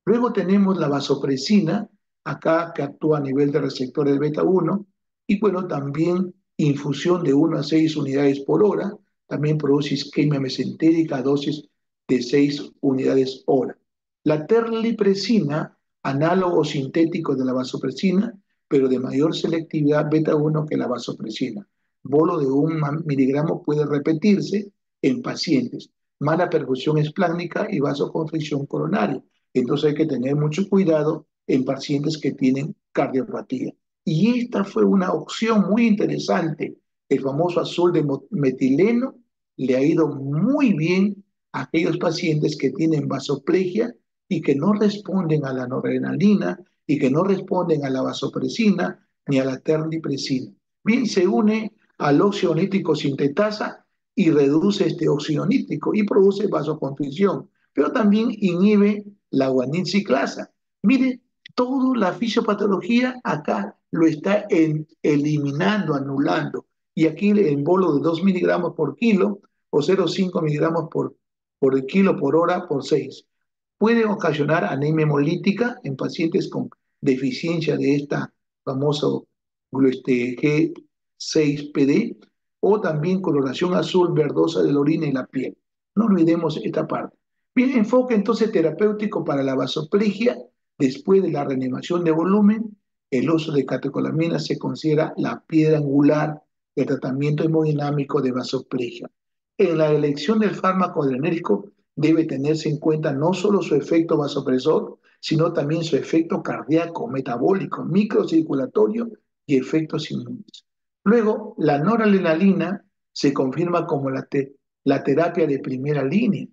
Luego tenemos la vasopresina, acá que actúa a nivel de receptores beta 1, y bueno, también infusión de 1 a 6 unidades por hora, también produce isquemia mesentérica a dosis de 6 unidades hora. La terlipresina, análogo sintético de la vasopresina, pero de mayor selectividad beta 1 que la vasopresina. Bolo de 1 miligramo puede repetirse en pacientes. Mala perfusión esplácnica y vasoconstricción coronaria. Entonces hay que tener mucho cuidado en pacientes que tienen cardiopatía. Y esta fue una opción muy interesante. El famoso azul de metileno le ha ido muy bien a aquellos pacientes que tienen vasoplegia y que no responden a la noradrenalina y que no responden a la vasopresina ni a la terlipresina. Bien, se une al óxido nítrico sintetasa y reduce este óxido nítrico y produce vasoconstricción, pero también inhibe la guanil ciclasa. Mire, toda la fisiopatología acá lo está eliminando, anulando. Y aquí el bolo de 2 miligramos por kilo o 0,5 miligramos por kilo por hora por 6. Puede ocasionar anemia hemolítica en pacientes con deficiencia de esta famosa G6PD o también coloración azul verdosa de la orina y la piel. No olvidemos esta parte. Bien, enfoque entonces terapéutico para la vasoplegia. Después de la reanimación de volumen, el uso de catecolaminas se considera la piedra angular del tratamiento hemodinámico de vasoplegia. En la elección del fármaco adrenérgico debe tenerse en cuenta no solo su efecto vasopresor, sino también su efecto cardíaco, metabólico, microcirculatorio y efectos inmunes. Luego, la noradrenalina se confirma como la terapia de primera línea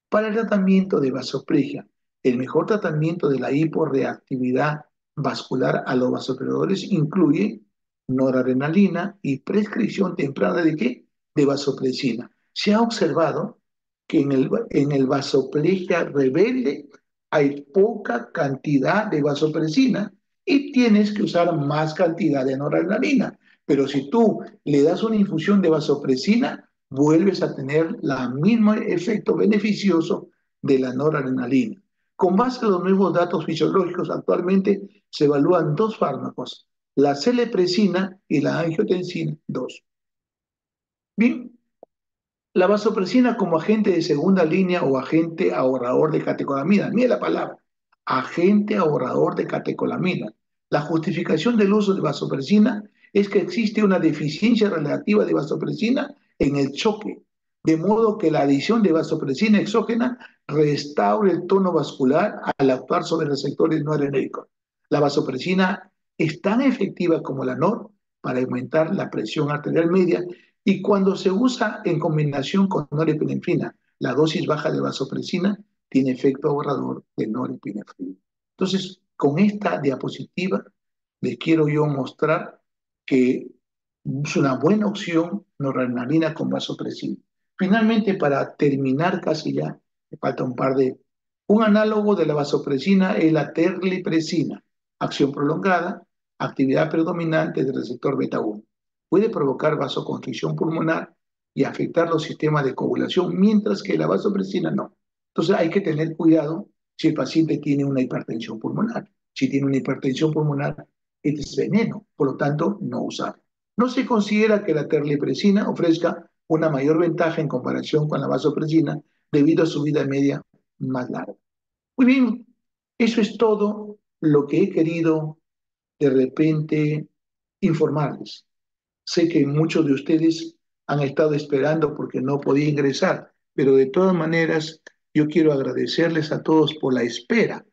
para el tratamiento de vasoplegia. El mejor tratamiento de la hiporreactividad vascular a los vasopresores incluye noradrenalina y prescripción temprana ¿de qué? De vasopresina. Se ha observado que en el vasoplegia rebelde hay poca cantidad de vasopresina y tienes que usar más cantidad de noradrenalina. Pero si tú le das una infusión de vasopresina, vuelves a tener el mismo efecto beneficioso de la noradrenalina. Con base a los nuevos datos fisiológicos, actualmente se evalúan dos fármacos, la celepresina y la angiotensina 2. Bien, La vasopresina como agente de segunda línea o agente ahorrador de catecolamina. Mire la palabra, agente ahorrador de catecolamina. La justificación del uso de vasopresina es que existe una deficiencia relativa de vasopresina en el choque, de modo que la adición de vasopresina exógena restaure el tono vascular al actuar sobre receptores no adrenérgicos. La vasopresina es tan efectiva como la NOR para aumentar la presión arterial media y cuando se usa en combinación con norepinefrina, la dosis baja de vasopresina tiene efecto ahorrador de norepinefrina. Entonces, con esta diapositiva les quiero yo mostrar que es una buena opción noradrenalina con vasopresina. Finalmente, para terminar casi ya, me falta un par de... Un análogo de la vasopresina es la terlipresina, acción prolongada, actividad predominante del receptor beta 1. Puede provocar vasoconstricción pulmonar y afectar los sistemas de coagulación, mientras que la vasopresina no. Entonces hay que tener cuidado si el paciente tiene una hipertensión pulmonar. Si tiene una hipertensión pulmonar, es veneno, por lo tanto, no usar. No se considera que la terlipresina ofrezca una mayor ventaja en comparación con la vasopresina debido a su vida media más larga. Muy bien, eso es todo lo que he querido de repente informarles. Sé que muchos de ustedes han estado esperando porque no podía ingresar, pero de todas maneras yo quiero agradecerles a todos por la espera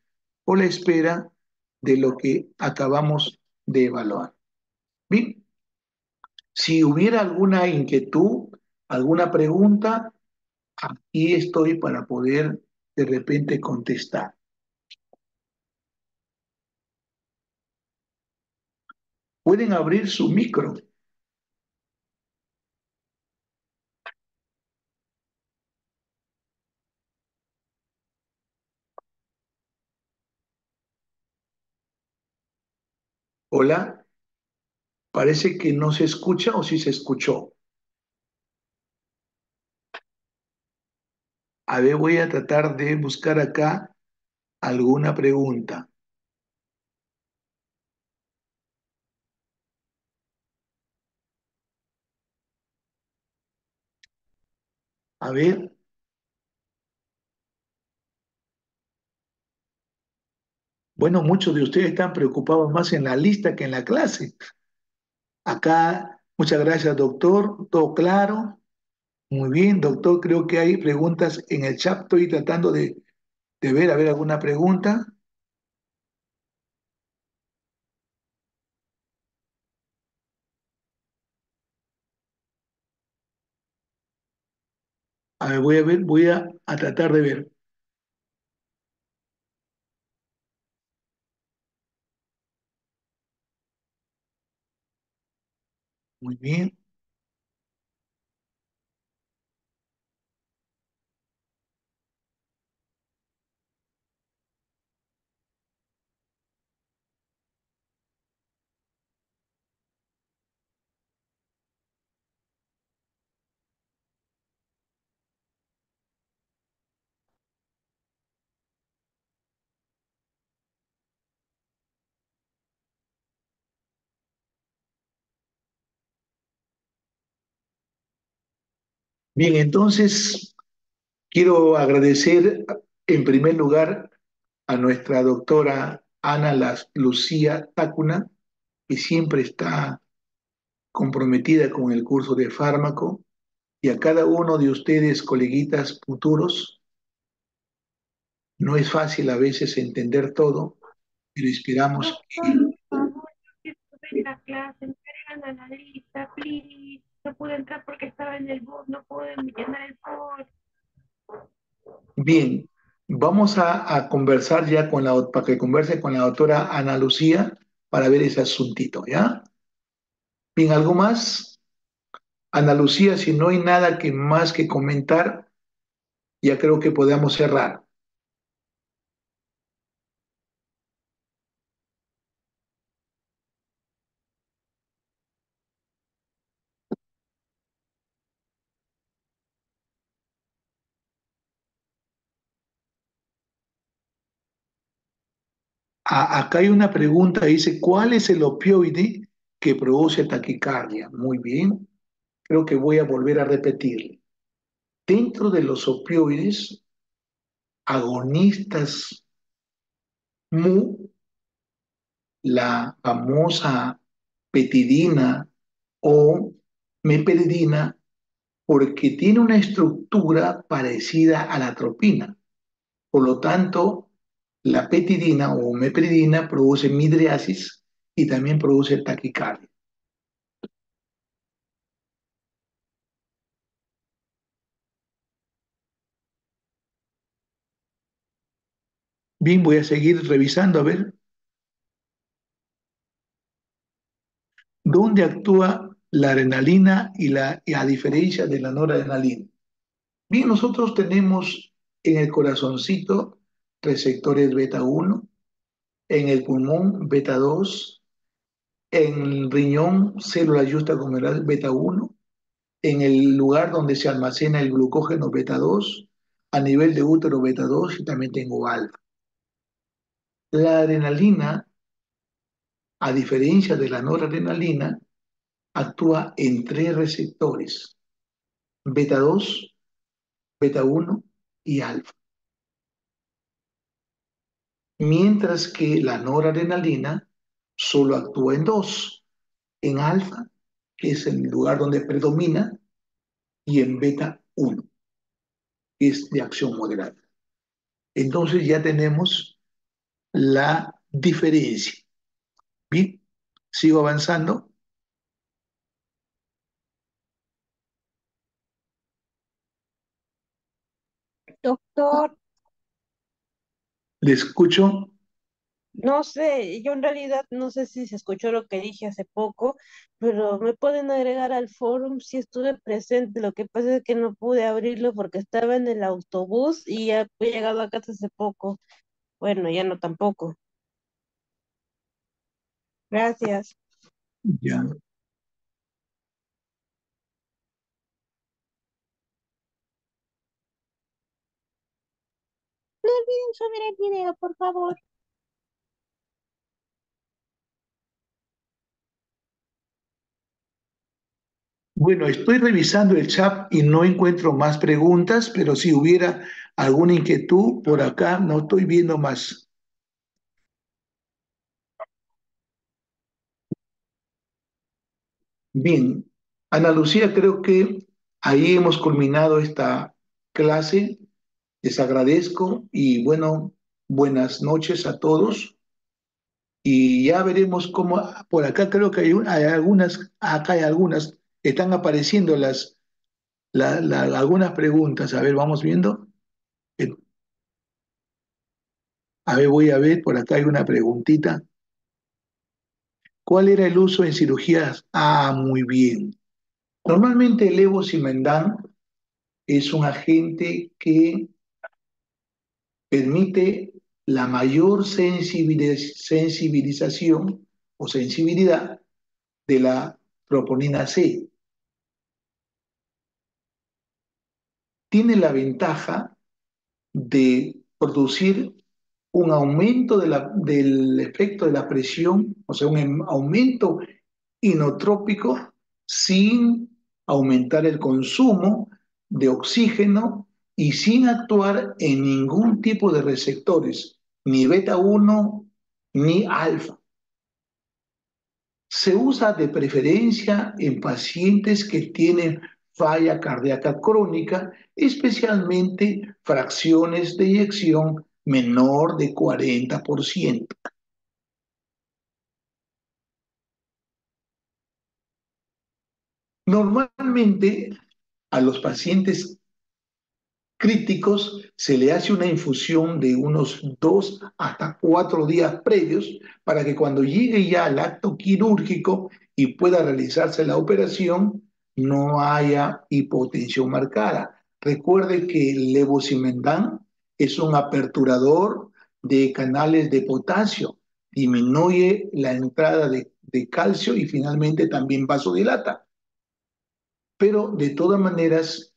de lo que acabamos de evaluar. Bien, si hubiera alguna inquietud, alguna pregunta, aquí estoy para poder de repente contestar. Pueden abrir su micro. Hola, parece que no se escucha o sí se escuchó. A ver, voy a tratar de buscar acá alguna pregunta. A ver, bueno, muchos de ustedes están preocupados más en la lista que en la clase. Acá, muchas gracias, doctor. Todo claro. Muy bien, doctor. Creo que hay preguntas en el chat. Estoy tratando de ver, a ver, alguna pregunta. A ver, voy a ver, a tratar de ver. Muy bien. Bien, entonces quiero agradecer en primer lugar a nuestra doctora Lucía Tácuna, que siempre está comprometida con el curso de fármaco, y a cada uno de ustedes, coleguitas futuros. No es fácil a veces entender todo, pero esperamos Doctor, por favor, yo que estuve en la clase, me agregan a la lista, please. No pude entrar porque estaba en el bus, no pude llenar el form. bien. Vamos a conversar ya para que converse con la doctora Ana Lucía para ver ese asuntito, ¿ya? Bien, ¿algo más? Ana Lucía, si no hay nada que más que comentar, ya creo que podemos cerrar. Acá hay una pregunta, dice, ¿cuál es el opioide que produce taquicardia? Muy bien, creo que voy a volver a repetir. Dentro de los opioides, agonistas mu, la famosa petidina o meperidina, porque tiene una estructura parecida a la atropina. Por lo tanto, la petidina o meperidina produce midriasis y también produce taquicardia. Bien, voy a seguir revisando a ver dónde actúa la adrenalina y a diferencia de la noradrenalina. Bien, nosotros tenemos en el corazoncito receptores beta 1, en el pulmón beta 2, en el riñón células yuxtaglomerales beta 1, en el lugar donde se almacena el glucógeno beta 2, a nivel de útero beta 2 y también tengo alfa. La adrenalina, a diferencia de la noradrenalina, actúa en tres receptores, beta 2, beta 1 y alfa. Mientras que la noradrenalina solo actúa en dos, en alfa, que es el lugar donde predomina, y en beta 1, que es de acción moderada. Entonces ya tenemos la diferencia. Bien, sigo avanzando. Doctor, Le escucho. no sé, yo en realidad no sé si se escuchó lo que dije hace poco, pero me pueden agregar al forum si estuve presente. Lo que pasa es que no pude abrirlo porque estaba en el autobús y ya he llegado a casa hace poco. Bueno, ya no tampoco. Gracias. Ya. No olviden subir el video, por favor. Bueno, estoy revisando el chat y no encuentro más preguntas, pero si hubiera alguna inquietud por acá, no estoy viendo más. Bien, Ana Lucía, creo que ahí hemos culminado esta clase. Les agradezco y bueno, buenas noches a todos. Y ya veremos cómo, por acá creo que hay algunas, acá hay algunas, están apareciendo algunas preguntas. A ver, vamos viendo. Eh, A ver, voy a ver, por acá hay una preguntita. ¿Cuál era el uso en cirugías? Ah, muy bien. Normalmente el levosimendan es un agente que permite la mayor sensibilización o sensibilidad de la troponina C. Tiene la ventaja de producir un aumento del efecto de la presión, o sea, aumento inotrópico sin aumentar el consumo de oxígeno y sin actuar en ningún tipo de receptores, ni beta 1 ni alfa. Se usa de preferencia en pacientes que tienen falla cardíaca crónica, especialmente fracciones de eyección menor de 40%. Normalmente a los pacientes críticos se le hace una infusión de unos 2 hasta 4 días previos para que cuando llegue ya al acto quirúrgico y pueda realizarse la operación no haya hipotensión marcada. Recuerde que el levosimendan es un aperturador de canales de potasio, disminuye la entrada de calcio y finalmente también vasodilata. Pero de todas maneras,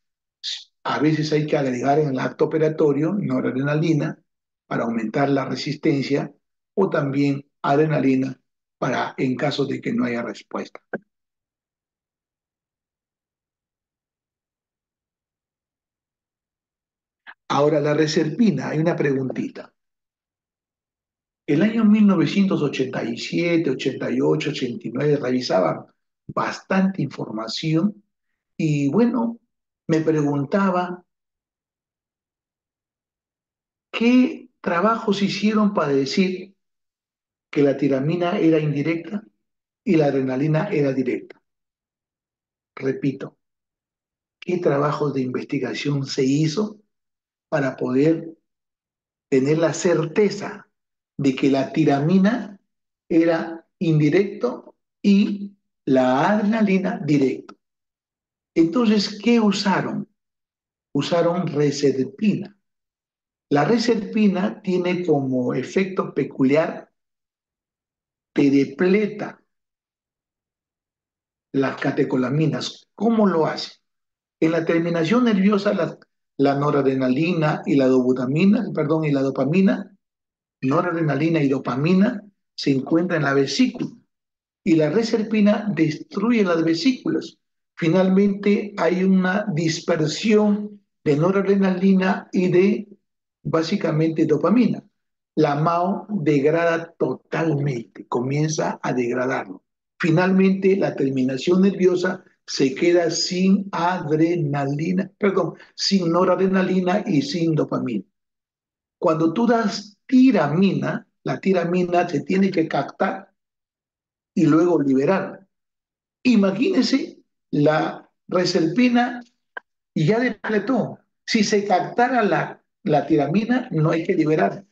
a veces hay que agregar en el acto operatorio noradrenalina para aumentar la resistencia o también adrenalina para en caso de que no haya respuesta. Ahora, la reserpina, hay una preguntita. El año 1987, 88, 89 revisaba bastante información y bueno, me preguntaba qué trabajos hicieron para decir que la tiramina era indirecta y la adrenalina era directa. Repito, ¿qué trabajos de investigación se hizo para poder tener la certeza de que la tiramina era indirecto y la adrenalina directo? Entonces, ¿qué usaron? Usaron reserpina. La reserpina tiene como efecto peculiar que depleta las catecolaminas. ¿Cómo lo hace? En la terminación nerviosa, la noradrenalina y la dobutamina, perdón, y la dopamina, noradrenalina y dopamina, se encuentran en la vesícula y la reserpina destruye las vesículas. Finalmente hay una dispersión de noradrenalina y de básicamente dopamina. La MAO degrada totalmente, comienza a degradarlo. Finalmente la terminación nerviosa se queda sin adrenalina, perdón, sin noradrenalina y sin dopamina. Cuando tú das tiramina, la tiramina se tiene que captar y luego liberar. Imagínese la reserpina ya depletó. Si se captara la tiramina, no hay que liberar.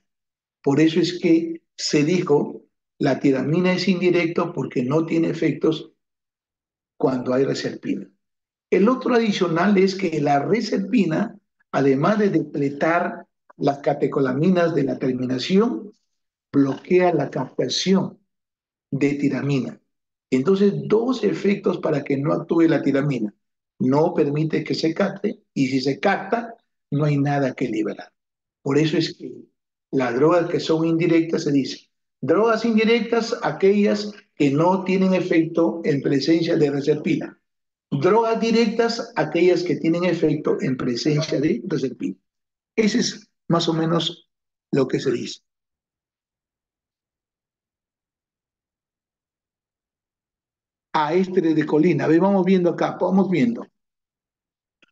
Por eso es que se dijo, la tiramina es indirecto porque no tiene efectos cuando hay reserpina. El otro adicional es que la reserpina, además de depletar las catecolaminas de la terminación, bloquea la captación de tiramina. Entonces, dos efectos para que no actúe la tiramina. No permite que se capte y si se capta, no hay nada que liberar. Por eso es que las drogas que son indirectas se dice, drogas indirectas aquellas que no tienen efecto en presencia de reserpina. Drogas directas aquellas que tienen efecto en presencia de reserpina. Ese es más o menos lo que se dice. A ésteres de colina. A ver, vamos viendo acá, vamos viendo.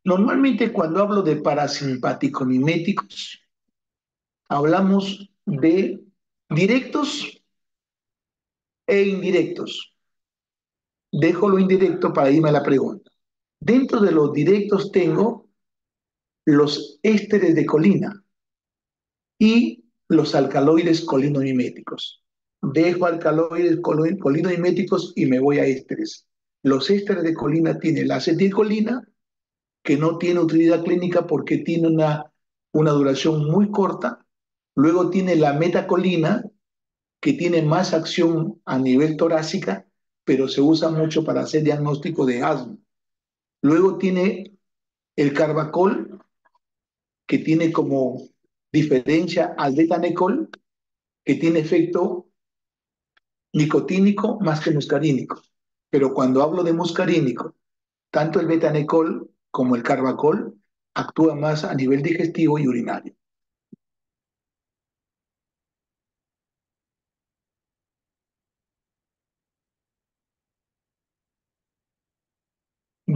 Normalmente cuando hablo de parasimpático-miméticos, hablamos de directos e indirectos. Dejo lo indirecto para irme a la pregunta. Dentro de los directos tengo los ésteres de colina y los alcaloides colinamiméticos. Dejo alcaloides colinamiméticos y me voy a ésteres. Los ésteres de colina tienen la acetilcolina, que no tiene utilidad clínica porque tiene una duración muy corta. Luego tiene la metacolina, que tiene más acción a nivel torácica, pero se usa mucho para hacer diagnóstico de asma. Luego tiene el carbacol, que tiene como diferencia al betanecol, que tiene efecto nicotínico más que muscarínico. Pero cuando hablo de muscarínico, tanto el betanecol como el carbacol actúan más a nivel digestivo y urinario.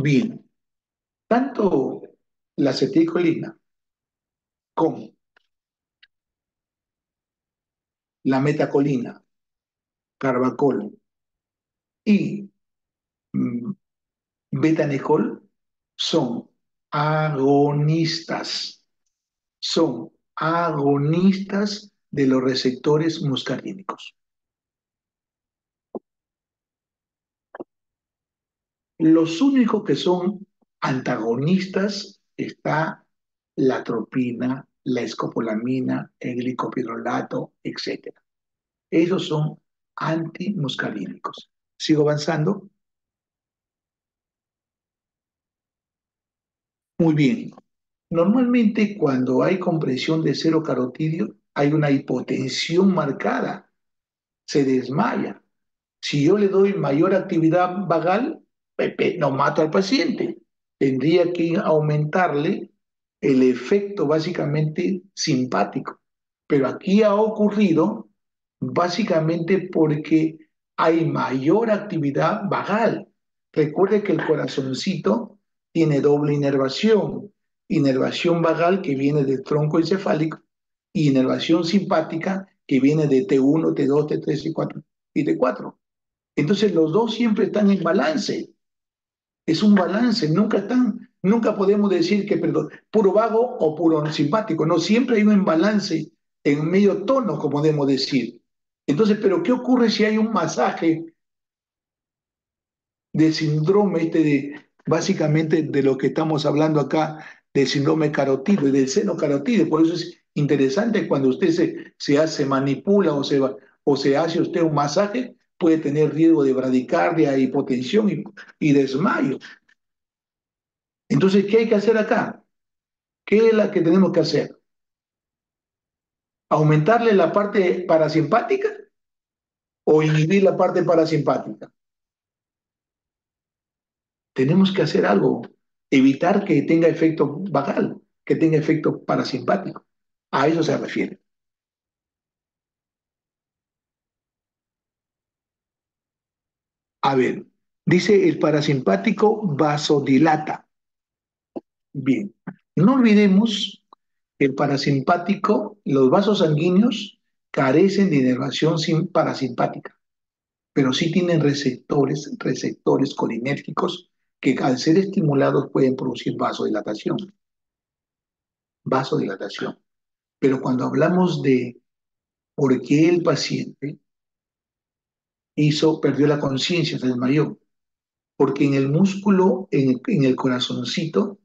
Bien, tanto la acetilcolina como la metacolina, carbacol y mm, betanecol son agonistas, son agonistas de los receptores muscarínicos. Los únicos que son antagonistas está la atropina, la escopolamina, el glicopirrolato, etc. Esos son antimuscarínicos. ¿Sigo avanzando? Muy bien. Normalmente cuando hay compresión de cero carotidio hay una hipotensión marcada, se desmaya. Si yo le doy mayor actividad vagal, no mato al paciente. Tendría que aumentarle el efecto básicamente simpático. Pero aquí ha ocurrido básicamente porque hay mayor actividad vagal. Recuerde que el corazoncito tiene doble inervación, inervación vagal que viene del tronco encefálico y inervación simpática que viene de T1, T2, T3 y 4 y T4. Entonces los dos siempre están en balance. Es un balance, nunca podemos decir que, perdón, puro vago o puro simpático, no, siempre hay un balance en medio tono, como podemos decir. Entonces, pero ¿qué ocurre si hay un masaje del síndrome básicamente de lo que estamos hablando acá, del síndrome carotido y del seno carotido? Por eso es interesante cuando usted se hace, manipula o se hace usted un masaje, puede tener riesgo de bradicardia, hipotensión y desmayo. Entonces, ¿qué hay que hacer acá? ¿Qué es la que tenemos que hacer? ¿Aumentarle la parte parasimpática o inhibir la parte parasimpática? Tenemos que hacer algo, evitar que tenga efecto vagal, que tenga efecto parasimpático. A eso se refiere. A ver, dice el parasimpático vasodilata. Bien, no olvidemos que el parasimpático, los vasos sanguíneos carecen de inervación parasimpática, pero sí tienen receptores colinérgicos que al ser estimulados pueden producir vasodilatación, vasodilatación. Pero cuando hablamos de por qué el paciente perdió la conciencia, se desmayó, porque en el músculo, en el corazoncito,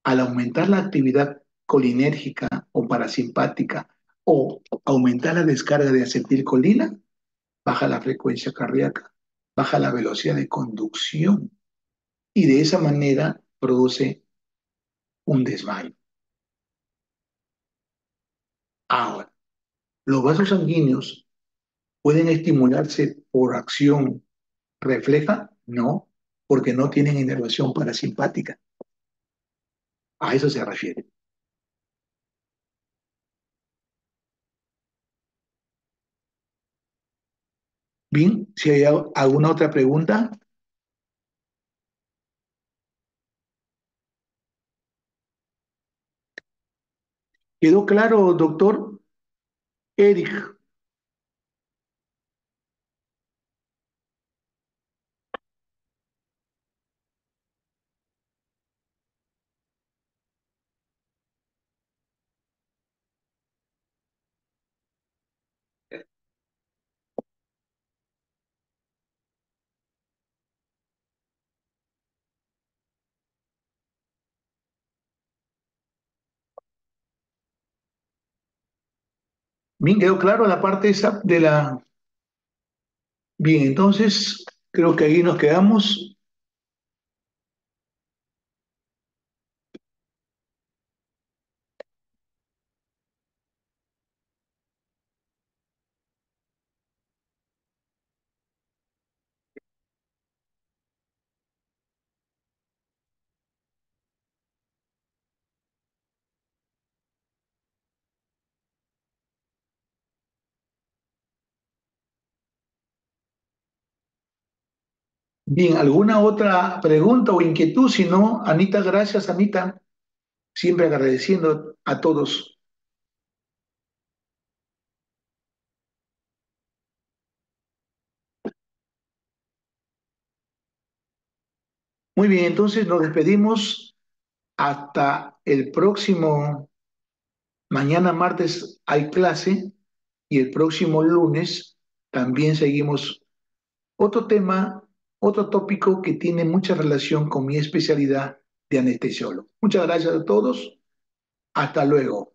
al aumentar la actividad colinérgica o parasimpática o aumentar la descarga de acetilcolina, baja la frecuencia cardíaca, baja la velocidad de conducción y de esa manera produce un desmayo. Ahora, los vasos sanguíneos pueden estimularse por acción refleja, no, porque no tienen inervación parasimpática. A eso se refiere. Bien, si hay alguna otra pregunta, ¿quedó claro, doctor Eric? Bien, quedó claro la parte esa de la... Bien, entonces creo que ahí nos quedamos. Bien, ¿alguna otra pregunta o inquietud? Si no, Anita, gracias, Anita. Siempre agradeciendo a todos. Muy bien, entonces nos despedimos hasta el próximo, mañana martes hay clase y el próximo lunes también seguimos otro tema, otro tópico que tiene mucha relación con mi especialidad de anestesiólogo. Muchas gracias a todos. Hasta luego.